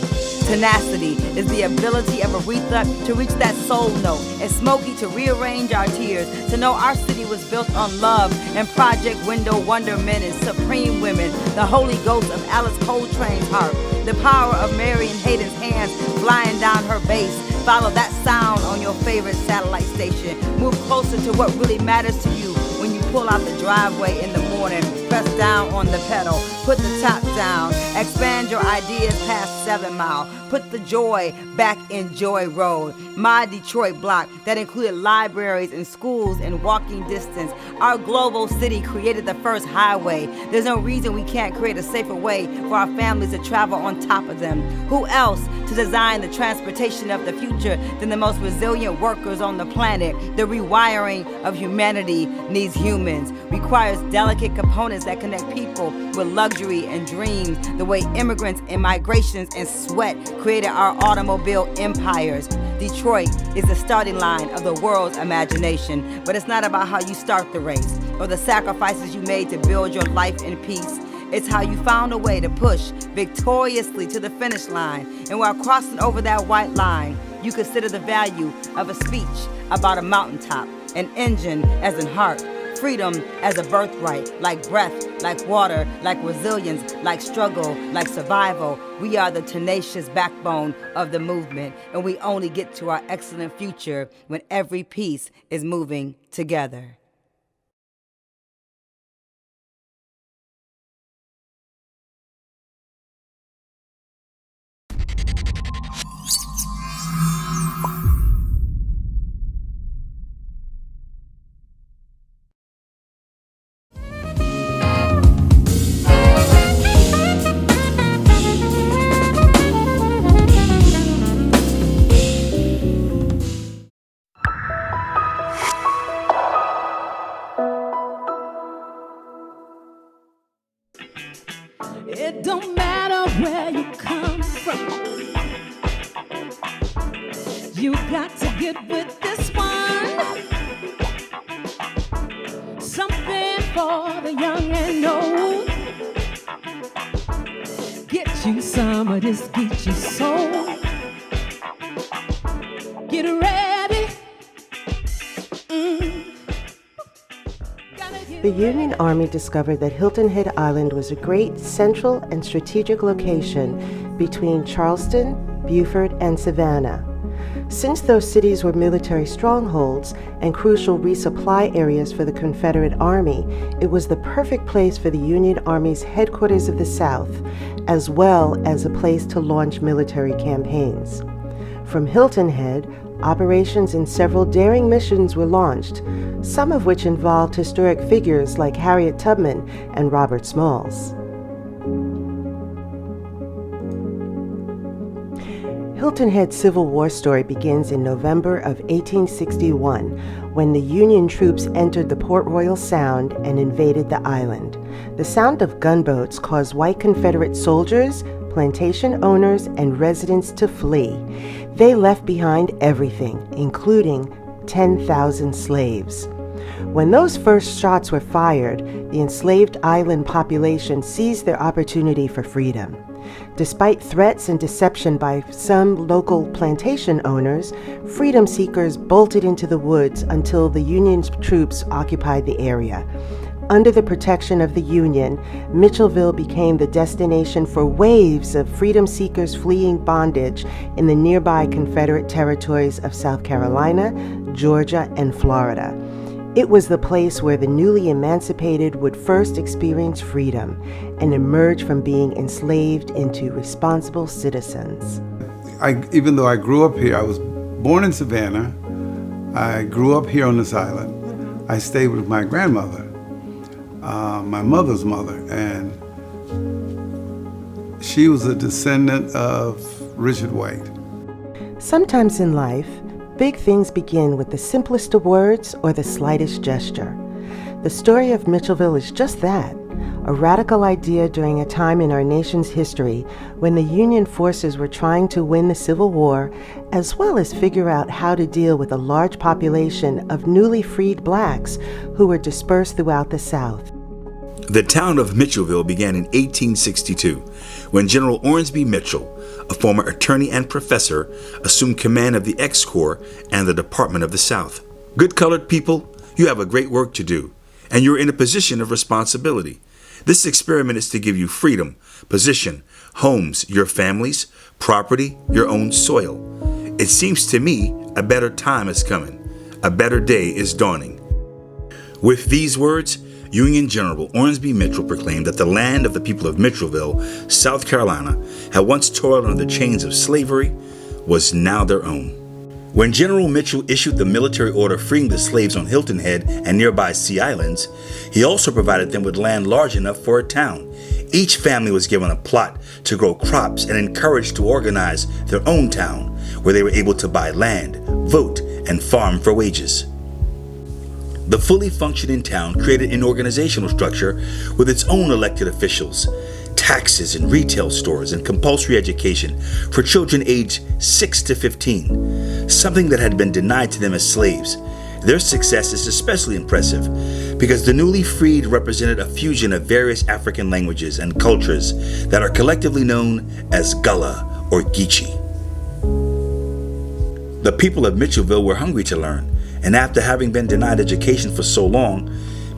Tenacity is the ability of Aretha to reach that soul note, and Smokey to rearrange our tears, to know our city was built on love, and Project Window Wondermen and Supreme Women, the Holy Ghost of Alice Coltrane's harp, the power of Marion Hayden's hands flying down her bass. Follow that sound on your favorite satellite station. Move closer to what really matters to you when you pull out the driveway in the morning. Press down on the pedal, put the top down, expand your ideas past 7 Mile, put the joy back in Joy Road. My Detroit block that included libraries and schools in walking distance. Our global city created the first highway. There's no reason we can't create a safer way for our families to travel on top of them. Who else to design the transportation of the future than the most resilient workers on the planet? The rewiring of humanity needs humans, requires delicate components that connect people with luxury and dreams, the way immigrants and migrations and sweat created our automobile empires. Detroit is the starting line of the world's imagination, but it's not about how you start the race or the sacrifices you made to build your life in peace. It's how you found a way to push victoriously to the finish line, and while crossing over that white line, you consider the value of a speech about a mountaintop, an engine as in heart, freedom as a birthright, like breath, like water, like resilience, like struggle, like survival. We are the tenacious backbone of the movement, and we only get to our excellent future when every piece is moving together. It don't matter where you come from. You got to get with this one. Something for the young and old. Get you some of this Geechee soul. Get ready. The Union Army discovered that Hilton Head Island was a great central and strategic location between Charleston, Beaufort, and Savannah. Since those cities were military strongholds and crucial resupply areas for the Confederate Army, it was the perfect place for the Union Army's headquarters of the South, as well as a place to launch military campaigns. From Hilton Head, operations in several daring missions were launched, some of which involved historic figures like Harriet Tubman and Robert Smalls. Hilton Head's Civil War story begins in November of 1861, when the Union troops entered the Port Royal Sound and invaded the island. The sound of gunboats caused white Confederate soldiers, plantation owners, and residents to flee. They left behind everything, including 10,000 slaves. When those first shots were fired, the enslaved island population seized their opportunity for freedom. Despite threats and deception by some local plantation owners, freedom seekers bolted into the woods until the Union's troops occupied the area. Under the protection of the Union, Mitchellville became the destination for waves of freedom seekers fleeing bondage in the nearby Confederate territories of South Carolina, Georgia, and Florida. It was the place where the newly emancipated would first experience freedom and emerge from being enslaved into responsible citizens. Even though I grew up here, I was born in Savannah. I grew up here on this island. I stayed with my grandmother, my mother's mother, and she was a descendant of Richard White. Sometimes in life, big things begin with the simplest of words or the slightest gesture. The story of Mitchellville is just that, a radical idea during a time in our nation's history when the Union forces were trying to win the Civil War, as well as figure out how to deal with a large population of newly freed blacks who were dispersed throughout the South. The town of Mitchellville began in 1862, when General Ormsby Mitchell, a former attorney and professor, assumed command of the X-Corps and the Department of the South. Good colored people, you have a great work to do, and you're in a position of responsibility. This experiment is to give you freedom, position, homes, your families, property, your own soil. It seems to me a better time is coming. A better day is dawning. With these words, Union General Ormsby Mitchell proclaimed that the land of the people of Mitchellville, South Carolina, had once toiled under the chains of slavery, was now their own. When General Mitchell issued the military order freeing the slaves on Hilton Head and nearby Sea Islands, he also provided them with land large enough for a town. Each family was given a plot to grow crops and encouraged to organize their own town, where they were able to buy land, vote, and farm for wages. The fully functioning town created an organizational structure with its own elected officials, taxes and retail stores, and compulsory education for children aged 6 to 15, something that had been denied to them as slaves. Their success is especially impressive because the newly freed represented a fusion of various African languages and cultures that are collectively known as Gullah or Geechee. The people of Mitchellville were hungry to learn, and after having been denied education for so long,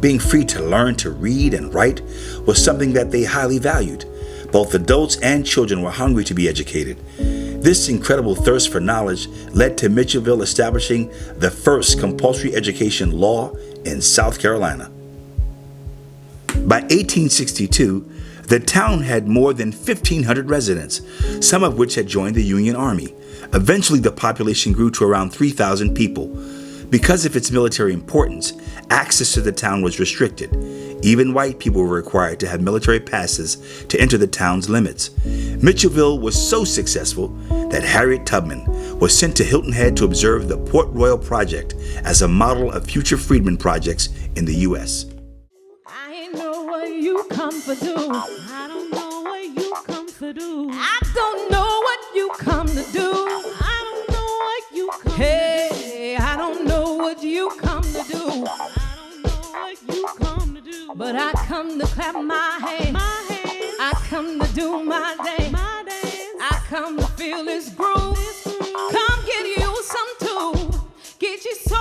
being free to learn to read and write was something that they highly valued. Both adults and children were hungry to be educated. This incredible thirst for knowledge led to Mitchellville establishing the first compulsory education law in South Carolina. By 1862, the town had more than 1,500 residents, some of which had joined the Union Army. Eventually, the population grew to around 3,000 people. Because of its military importance, access to the town was restricted. Even white people were required to have military passes to enter the town's limits. Mitchellville was so successful that Harriet Tubman was sent to Hilton Head to observe the Port Royal Project as a model of future freedmen projects in the U.S. I ain't know what you come for do. I don't know what you come for do. I don't know what you come to do. I don't know what you come Hey, I don't know what you come to do. I don't know what you come to do. But I come to clap my hands. I come to do my dance. I come to feel this groove. Come get you some too. Get your soul.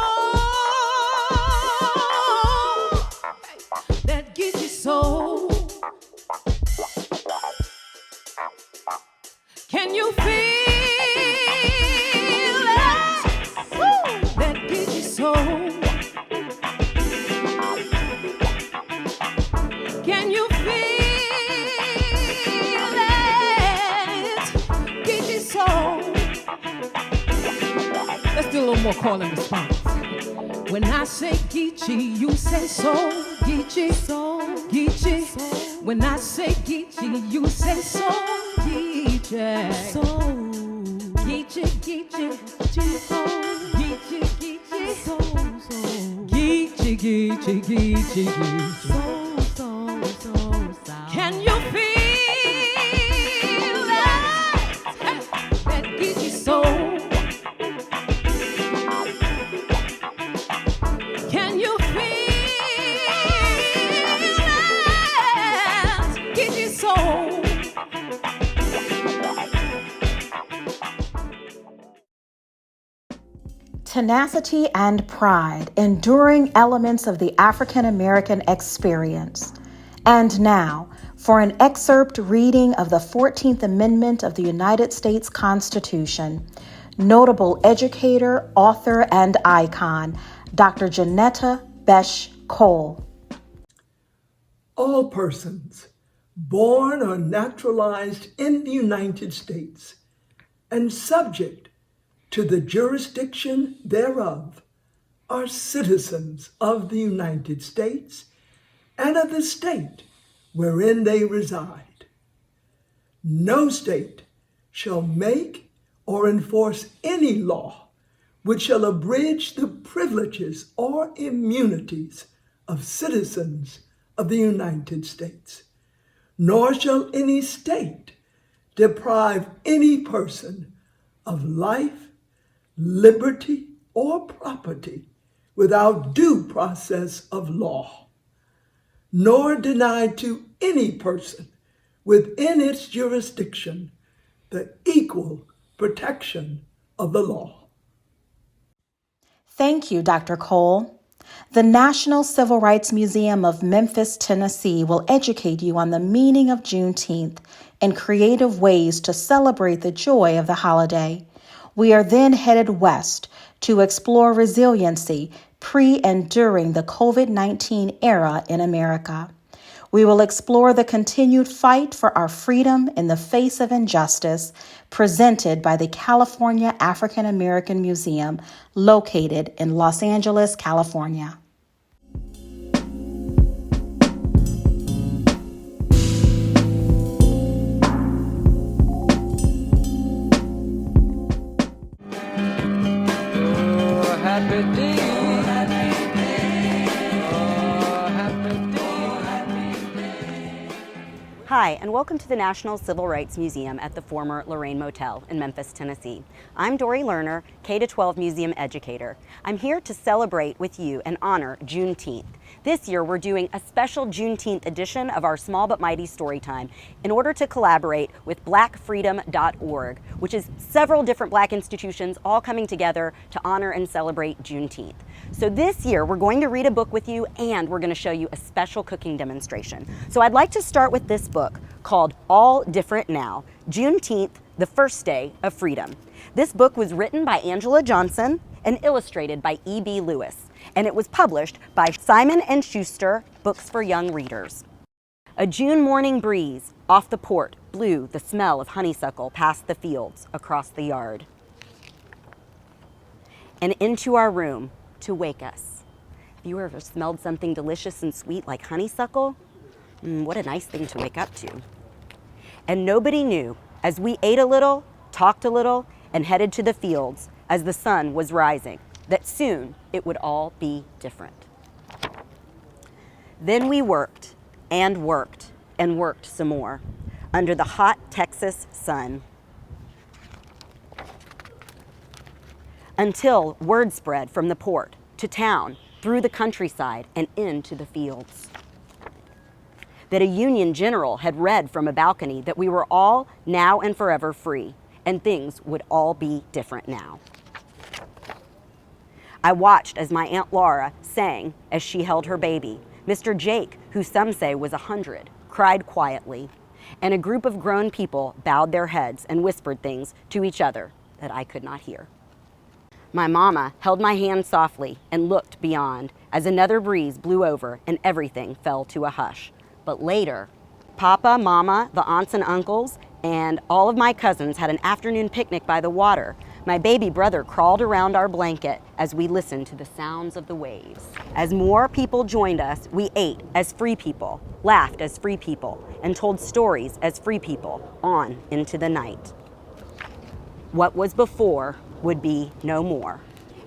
That get your soul. Can you feel it? That get your soul. Can you feel it? Get your soul. Let's do a little more call and response. When I say Geechee, you say soul. Geechee, soul, Geechee. When I say Geechee, you say soul. Geechee, soul. Geechee, Geechee, Geechee, soul. Geechee, Geechee, soul, soul. Geechee, Geechee, Geechee, Geechee, soul, soul, soul, soul. Can you feel that Geechee soul? Can you feel tenacity and pride, enduring elements of the African American experience. And now, for an excerpt reading of the 14th Amendment of the United States Constitution, notable educator, author, and icon, Dr. Janetta Besh Cole. All persons born or naturalized in the United States and subject to the jurisdiction thereof are citizens of the United States and of the state wherein they reside. No state shall make or enforce any law which shall abridge the privileges or immunities of citizens of the United States, nor shall any state deprive any person of life, liberty, or property without due process of law, nor deny to any person within its jurisdiction the equal protection of the law. Thank you, Dr. Cole. The National Civil Rights Museum of Memphis, Tennessee will educate you on the meaning of Juneteenth and creative ways to celebrate the joy of the holiday. We are then headed west to explore resiliency pre and during the COVID-19 era in America. We will explore the continued fight for our freedom in the face of injustice presented by the California African American Museum located in Los Angeles, California. Hi, and welcome to the National Civil Rights Museum at the former Lorraine Motel in Memphis, Tennessee. I'm Dory Lerner, K-12 museum educator. I'm here to celebrate with you and honor Juneteenth. This year, we're doing a special Juneteenth edition of our Small But Mighty Storytime in order to collaborate with blackfreedom.org, which is several different Black institutions all coming together to honor and celebrate Juneteenth. So this year, we're going to read a book with you and we're going to show you a special cooking demonstration. So I'd like to start with this book called All Different Now, Juneteenth, the First Day of Freedom. This book was written by Angela Johnson and illustrated by E.B. Lewis, and it was published by Simon & Schuster Books for Young Readers. A June morning breeze off the port blew the smell of honeysuckle past the fields across the yard and into our room to wake us. Have you ever smelled something delicious and sweet like honeysuckle? What a nice thing to wake up to. And nobody knew, as we ate a little, talked a little, and headed to the fields as the sun was rising, that soon it would all be different. Then we worked and worked and worked some more under the hot Texas sun until word spread from the port to town, through the countryside, and into the fields that a Union general had read from a balcony that we were all now and forever free, and things would all be different now. I watched as my Aunt Laura sang as she held her baby. Mr. Jake, who some say was 100, cried quietly, and a group of grown people bowed their heads and whispered things to each other that I could not hear. My mama held my hand softly and looked beyond as another breeze blew over and everything fell to a hush. But later, Papa, Mama, the aunts and uncles, and all of my cousins had an afternoon picnic by the water. My baby brother crawled around our blanket as we listened to the sounds of the waves. As more people joined us, we ate as free people, laughed as free people, and told stories as free people on into the night. What was before would be no more.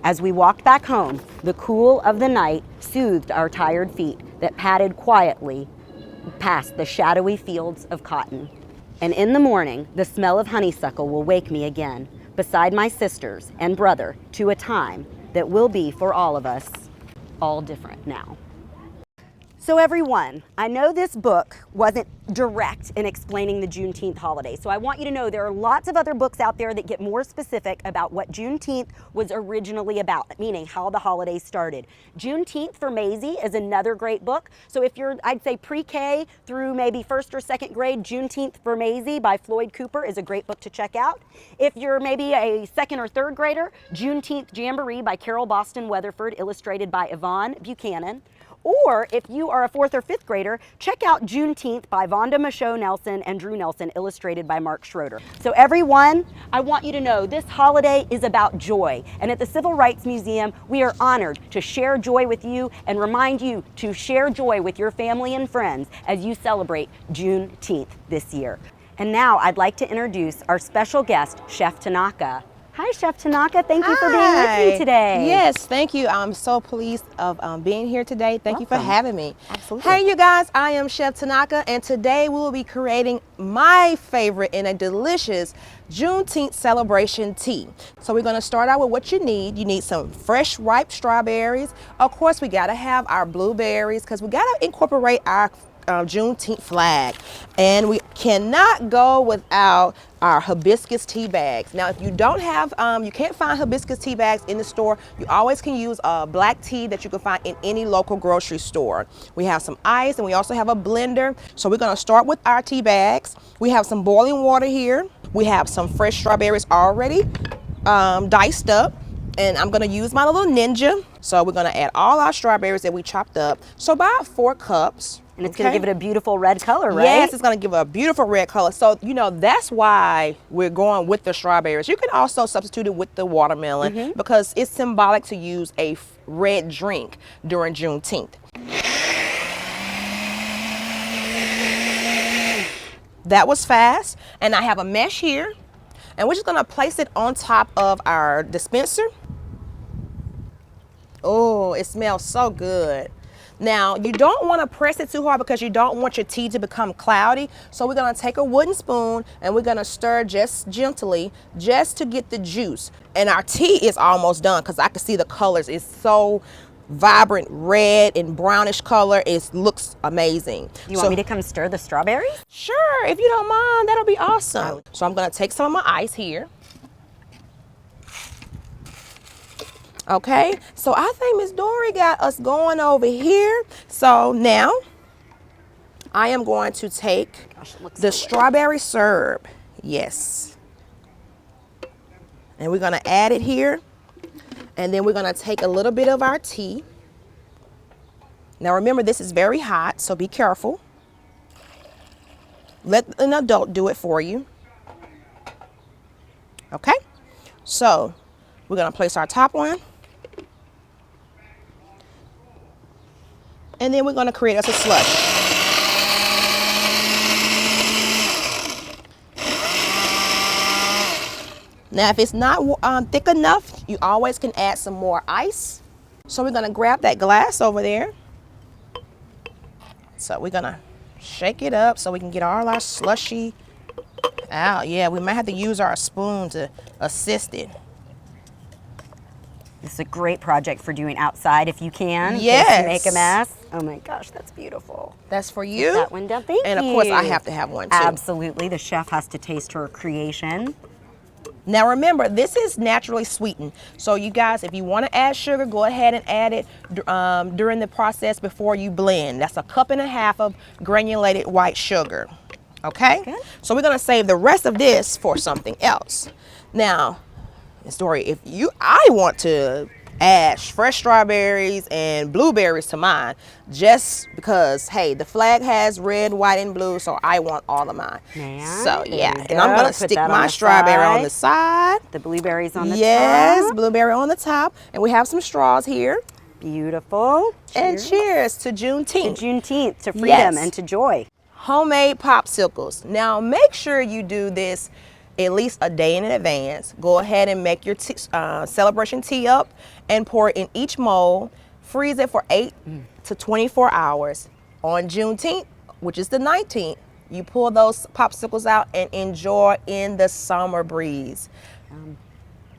As we walked back home, the cool of the night soothed our tired feet that padded quietly past the shadowy fields of cotton. And in the morning, the smell of honeysuckle will wake me again, beside my sisters and brother, to a time that will be for all of us all different now. So everyone, I know this book wasn't direct in explaining the Juneteenth holiday, so I want you to know there are lots of other books out there that get more specific about what Juneteenth was originally about, meaning how the holiday started. Juneteenth for Maisie is another great book. So if you're, I'd say pre-K through maybe first or second grade, Juneteenth for Maisie by Floyd Cooper is a great book to check out. If you're maybe a second or third grader, Juneteenth Jamboree by Carol Boston Weatherford, illustrated by Yvonne Buchanan. Or if you are a fourth or fifth grader, check out Juneteenth by Vonda Michaud Nelson and Drew Nelson, illustrated by Mark Schroeder. So everyone, I want you to know this holiday is about joy. And at the Civil Rights Museum, we are honored to share joy with you and remind you to share joy with your family and friends as you celebrate Juneteenth this year. And now I'd like to introduce our special guest, Chef Tanaka. Hi, Chef Tanaka. Thank you for being with me today. Yes, thank you. I'm so pleased of being here today. Thank you for having me. Absolutely. Hey, you guys, I am Chef Tanaka, and today we will be creating my favorite and a delicious Juneteenth celebration tea. So we're going to start out with what you need. You need some fresh, ripe strawberries. Of course, we got to have our blueberries because we got to incorporate our Juneteenth flag, and we cannot go without our hibiscus tea bags. Now, if you don't have, you can't find hibiscus tea bags in the store, you always can use black tea that you can find in any local grocery store. We have some ice, and we also have a blender. So we're going to start with our tea bags. We have some boiling water here. We have some fresh strawberries already diced up, and I'm going to use my little Ninja. So we're going to add all our strawberries that we chopped up. So about 4 cups. And it's going to give it a beautiful red color, right? Yes, it's going to give it a beautiful red color. So, you know, that's why we're going with the strawberries. You can also substitute it with the watermelon because it's symbolic to use a red drink during Juneteenth. That was fast. And I have a mesh here. And we're just going to place it on top of our dispenser. Oh, it smells so good. Now, you don't want to press it too hard because you don't want your tea to become cloudy. So we're going to take a wooden spoon and we're going to stir just gently just to get the juice. And our tea is almost done because I can see the colors. It's so vibrant red and brownish color. It looks amazing. You want me to come stir the strawberries? Sure, if you don't mind, that'll be awesome. So I'm going to take some of my ice here. Okay, so I think Miss Dory got us going over here. So now I am going to take the strawberry syrup. Yes. And we're going to add it here. And then we're going to take a little bit of our tea. Now remember, this is very hot, so be careful. Let an adult do it for you. Okay, so we're going to place our top one. And then we're going to create us a slush. Now, if it's not thick enough, you always can add some more ice. So we're going to grab that glass over there. So we're going to shake it up so we can get all our slushy out. Yeah, we might have to use our spoon to assist it. This is a great project for doing outside if you can. Yes. To make a mess. Oh my gosh, that's beautiful. That's for you. Get that one done. Thank you. And of course, I have to have one too. Absolutely. The chef has to taste her creation. Now remember, this is naturally sweetened. So you guys, if you want to add sugar, go ahead and add it during the process before you blend. That's 1.5 cups of granulated white sugar. Okay? So we're going to save the rest of this for something else. Now, Ms. Dory, I want to add fresh strawberries and blueberries to mine just because, hey, the flag has red, white, and blue, so I want all of mine. So, yeah, and I'm going to stick my strawberry on the side. The blueberries on the top. Yes, blueberry on the top. And we have some straws here. Beautiful. And cheers to Juneteenth. To Juneteenth, to freedom and to joy. Homemade popsicles. Now, make sure you do this at least a day in advance. Go ahead and make your celebration tea up and pour it in each mold. Freeze it for 8 to 24 hours. On Juneteenth, which is the 19th, you pull those popsicles out and enjoy in the summer breeze.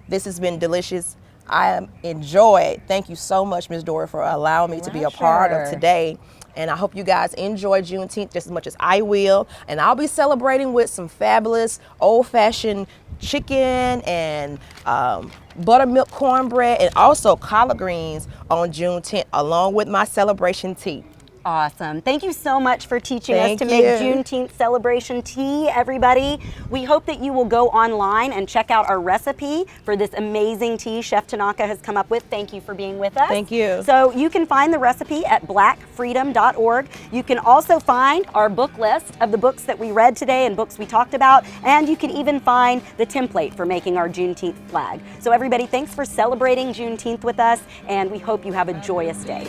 This has been delicious. I enjoyed. Thank you so much, Ms. Dora, for allowing me to be a part of today. And I hope you guys enjoy Juneteenth just as much as I will. And I'll be celebrating with some fabulous old-fashioned chicken and buttermilk cornbread and also collard greens on June 10th, along with my celebration tea. Awesome. Thank you so much for teaching us to make Juneteenth celebration tea, everybody. We hope that you will go online and check out our recipe for this amazing tea Chef Tanaka has come up with. Thank you for being with us. Thank you. So you can find the recipe at blackfreedom.org. You can also find our book list of the books that we read today and books we talked about, and you can even find the template for making our Juneteenth flag. So everybody, thanks for celebrating Juneteenth with us, and we hope you have a joyous day.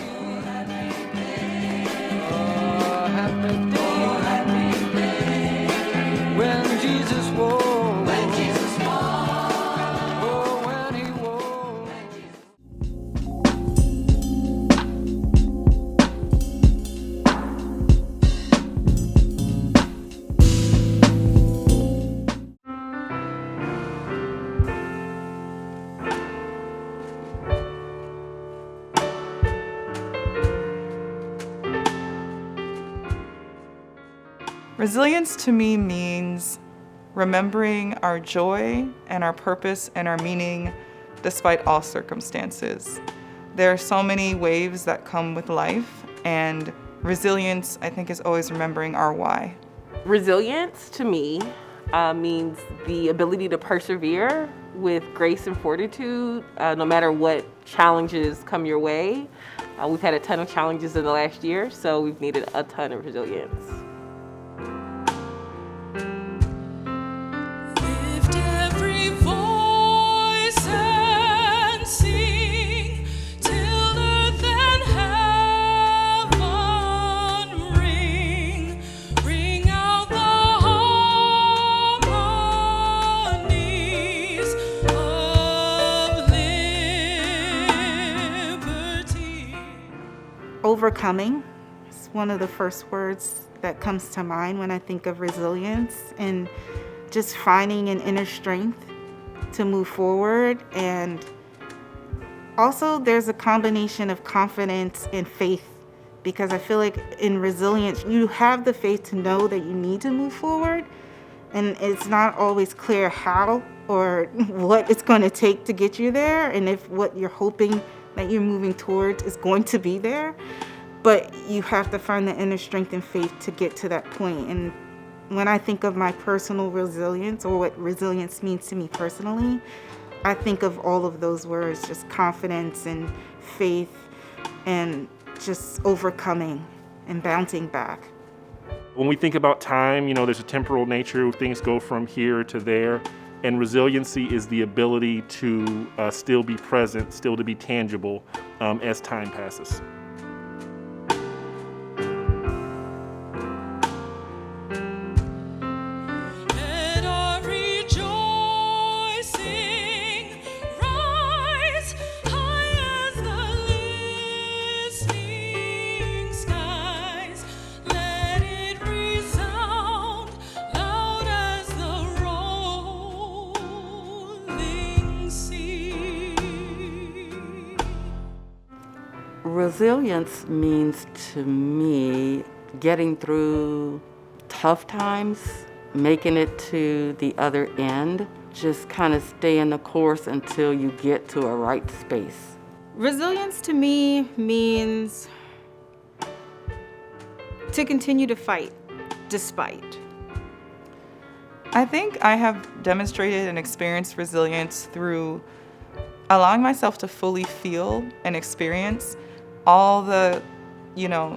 When Jesus walked, when Jesus walked, oh, when he walked. Resilience to me means remembering our joy and our purpose and our meaning despite all circumstances. There are so many waves that come with life, and resilience, I think, is always remembering our why. Resilience to me means the ability to persevere with grace and fortitude, no matter what challenges come your way. We've had a ton of challenges in the last year, so we've needed a ton of resilience. Overcoming is one of the first words that comes to mind when I think of resilience, and just finding an inner strength to move forward. And also there's a combination of confidence and faith, because I feel like in resilience, you have the faith to know that you need to move forward, and it's not always clear how or what it's going to take to get you there, and if what you're hoping that you're moving towards is going to be there. But you have to find the inner strength and faith to get to that point. And when I think of my personal resilience, or what resilience means to me personally, I think of all of those words, just confidence and faith and just overcoming and bouncing back. When we think about time, there's a temporal nature, things go from here to there. And resiliency is the ability to still be present, still to be tangible as time passes. Resilience means to me getting through tough times, making it to the other end, just kind of staying the course until you get to a right space. Resilience to me means to continue to fight despite. I think I have demonstrated and experienced resilience through allowing myself to fully feel and experience all the,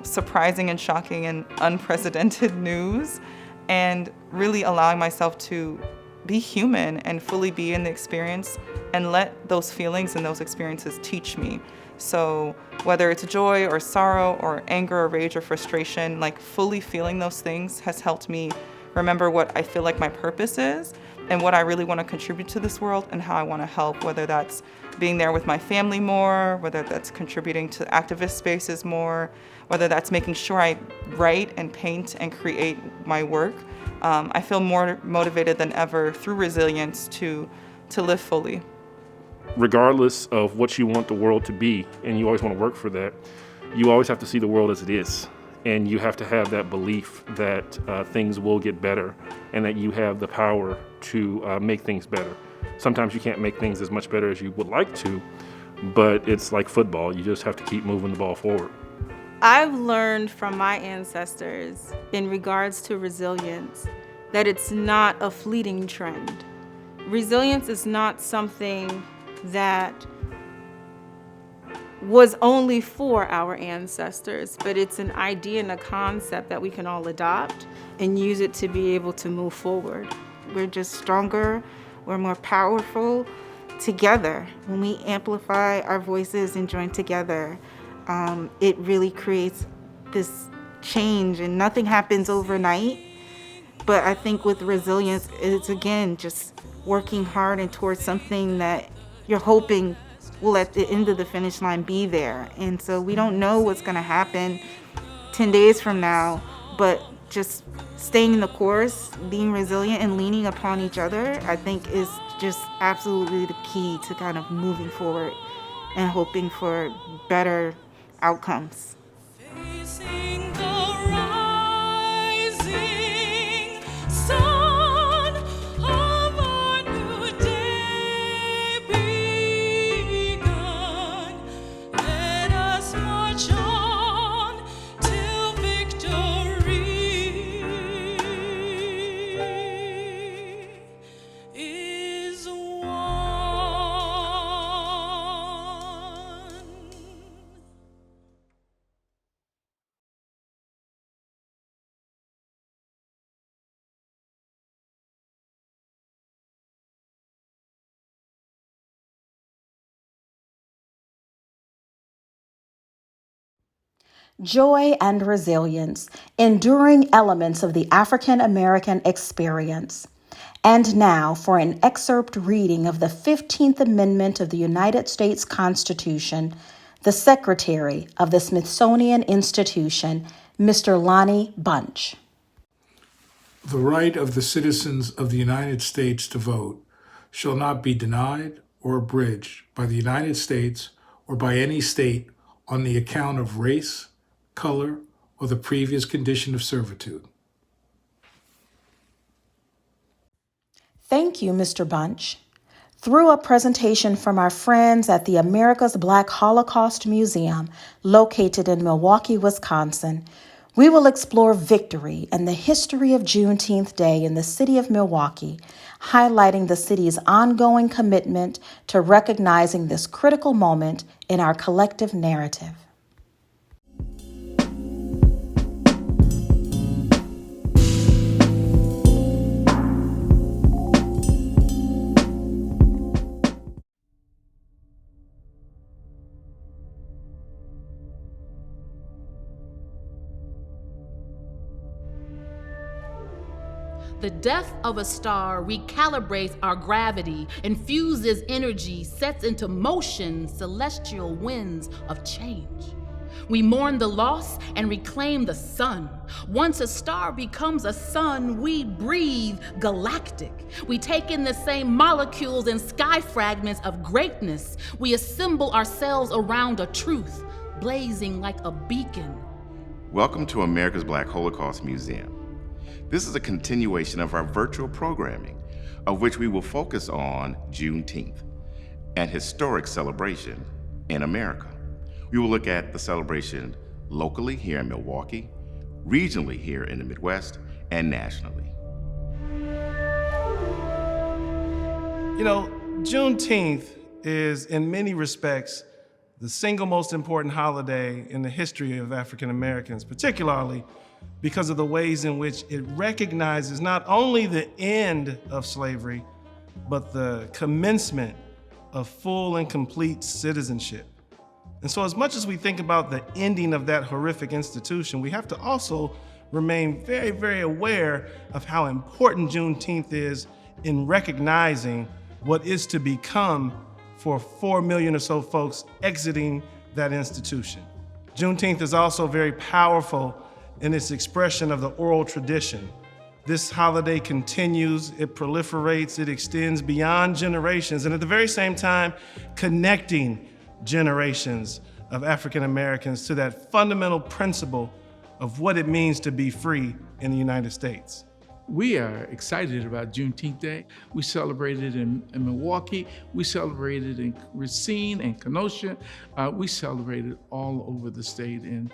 surprising and shocking and unprecedented news, and really allowing myself to be human and fully be in the experience and let those feelings and those experiences teach me. So whether it's joy or sorrow or anger or rage or frustration, fully feeling those things has helped me remember what I feel like my purpose is and what I really want to contribute to this world and how I want to help, whether that's being there with my family more, whether that's contributing to activist spaces more, whether that's making sure I write and paint and create my work. I feel more motivated than ever through resilience to live fully. regardless of what you want the world to be, and you always want to work for that, you always have to see the world as it is. And you have to have that belief that things will get better and that you have the power to make things better. Sometimes you can't make things as much better as you would like to, but it's like football. You just have to keep moving the ball forward. I've learned from my ancestors in regards to resilience that it's not a fleeting trend. Resilience is not something that was only for our ancestors, but it's an idea and a concept that we can all adopt and use it to be able to move forward. We're just stronger, we're more powerful together. When we amplify our voices and join together, it really creates this change, and nothing happens overnight. But I think with resilience, it's again just working hard and towards something that you're hoping will at the end of the finish line be there. And so we don't know what's going to happen 10 days from now, but just staying the course, being resilient and leaning upon each other, I think is just absolutely the key to kind of moving forward and hoping for better outcomes. Facing the rising sun of our new day begun. Let us march on till victory is won. Joy and resilience, enduring elements of the African American experience. And now for an excerpt reading of the 15th Amendment of the United States Constitution, the Secretary of the Smithsonian Institution, Mr. Lonnie Bunch. The right of the citizens of the United States to vote shall not be denied or abridged by the United States or by any state on the account of race, color, or the previous condition of servitude. Thank you, Mr. Bunch. Through a presentation from our friends at the America's Black Holocaust Museum, located in Milwaukee, Wisconsin, we will explore victory and the history of Juneteenth Day in the city of Milwaukee, highlighting the city's ongoing commitment to recognizing this critical moment in our collective narrative. The death of a star recalibrates our gravity, infuses energy, sets into motion celestial winds of change. We mourn the loss and reclaim the sun. Once a star becomes a sun, we breathe galactic. We take in the same molecules and sky fragments of greatness. We assemble ourselves around a truth, blazing like a beacon. Welcome to America's Black Holocaust Museum. This is a continuation of our virtual programming, of which we will focus on Juneteenth, an historic celebration in America. We will look at the celebration locally here in Milwaukee, regionally here in the Midwest, and nationally. You know, Juneteenth is, in many respects, the single most important holiday in the history of African Americans, particularly because of the ways in which it recognizes not only the end of slavery, but the commencement of full and complete citizenship. And so as much as we think about the ending of that horrific institution, we have to also remain very, very aware of how important Juneteenth is in recognizing what is to become for 4 million or so folks exiting that institution. Juneteenth is also very powerful in its expression of the oral tradition, This holiday continues, it proliferates, it extends beyond generations, and at the very same time, connecting generations of African Americans to that fundamental principle of what it means to be free in the United States. We are excited about Juneteenth Day. We celebrated in Milwaukee. We celebrated in Racine and Kenosha. We celebrated all over the state, and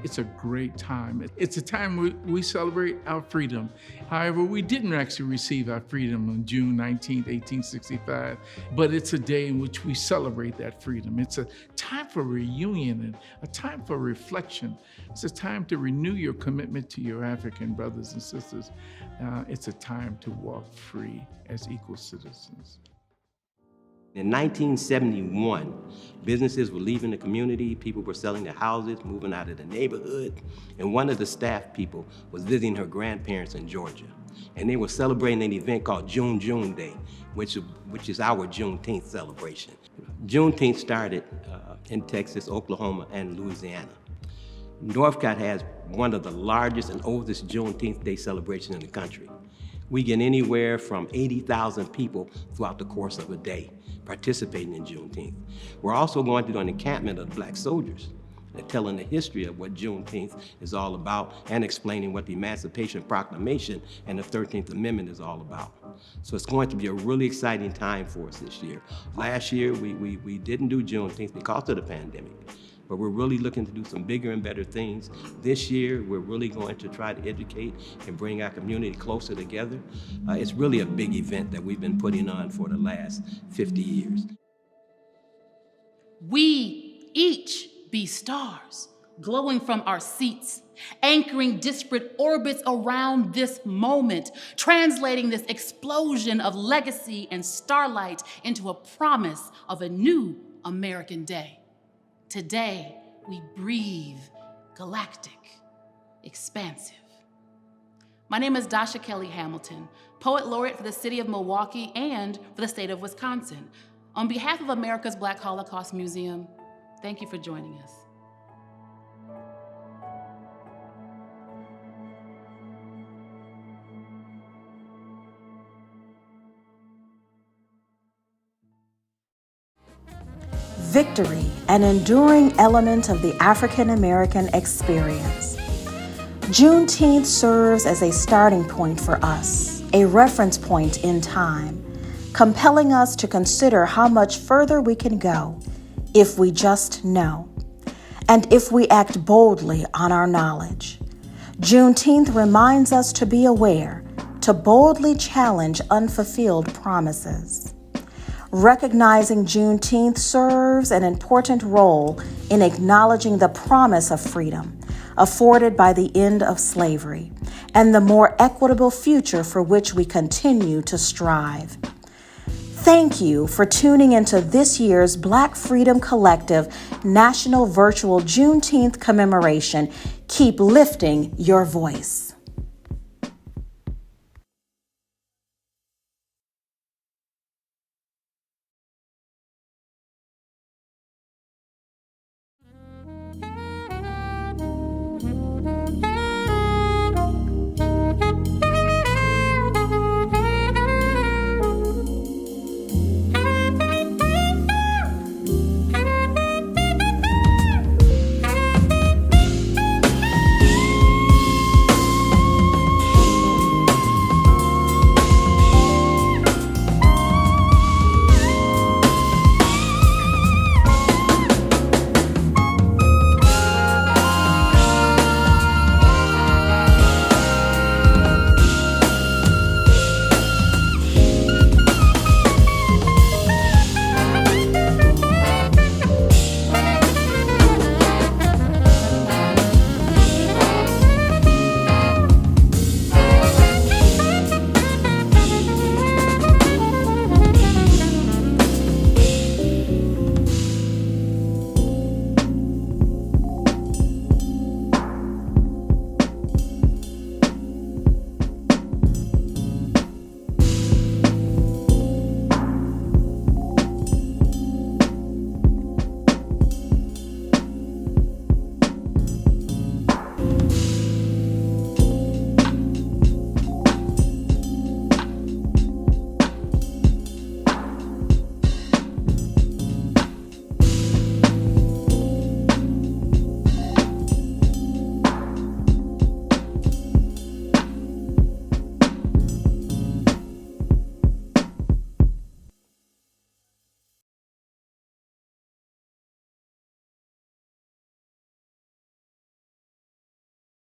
it's a great time. It's a time we celebrate our freedom. However, we didn't actually receive our freedom on June 19, 1865, but it's a day in which we celebrate that freedom. It's a time for reunion and a time for reflection. It's a time to renew your commitment to your African brothers and sisters. It's a time to walk free as equal citizens. In 1971, businesses were leaving the community, people were selling their houses, moving out of the neighborhood, and one of the staff people was visiting her grandparents in Georgia. And they were celebrating an event called June Day, which is our Juneteenth celebration. Juneteenth started in Texas, Oklahoma, and Louisiana. Northcott has one of the largest and oldest Juneteenth Day celebrations in the country. We get anywhere from 80,000 people throughout the course of a day participating in Juneteenth. We're also going to do an encampment of Black soldiers and telling the history of what Juneteenth is all about and explaining what the Emancipation Proclamation and the 13th Amendment is all about. So it's going to be a really exciting time for us this year. Last year, we didn't do Juneteenth because of the pandemic, but we're really looking to do some bigger and better things. This year, we're really going to try to educate and bring our community closer together. It's really a big event that we've been putting on for the last 50 years. We each be stars, glowing from our seats, anchoring disparate orbits around this moment, translating this explosion of legacy and starlight into a promise of a new American day. Today, we breathe galactic, expansive. My name is Dasha Kelly Hamilton, Poet Laureate for the City of Milwaukee and for the state of Wisconsin. On behalf of America's Black Holocaust Museum, thank you for joining us. Victory, an enduring element of the African American experience. Juneteenth serves as a starting point for us, a reference point in time, compelling us to consider how much further we can go if we just know, and if we act boldly on our knowledge. Juneteenth reminds us to be aware, to boldly challenge unfulfilled promises. Recognizing Juneteenth serves an important role in acknowledging the promise of freedom afforded by the end of slavery and the more equitable future for which we continue to strive. Thank you for tuning into this year's Black Freedom Collective National Virtual Juneteenth Commemoration. Keep lifting your voice.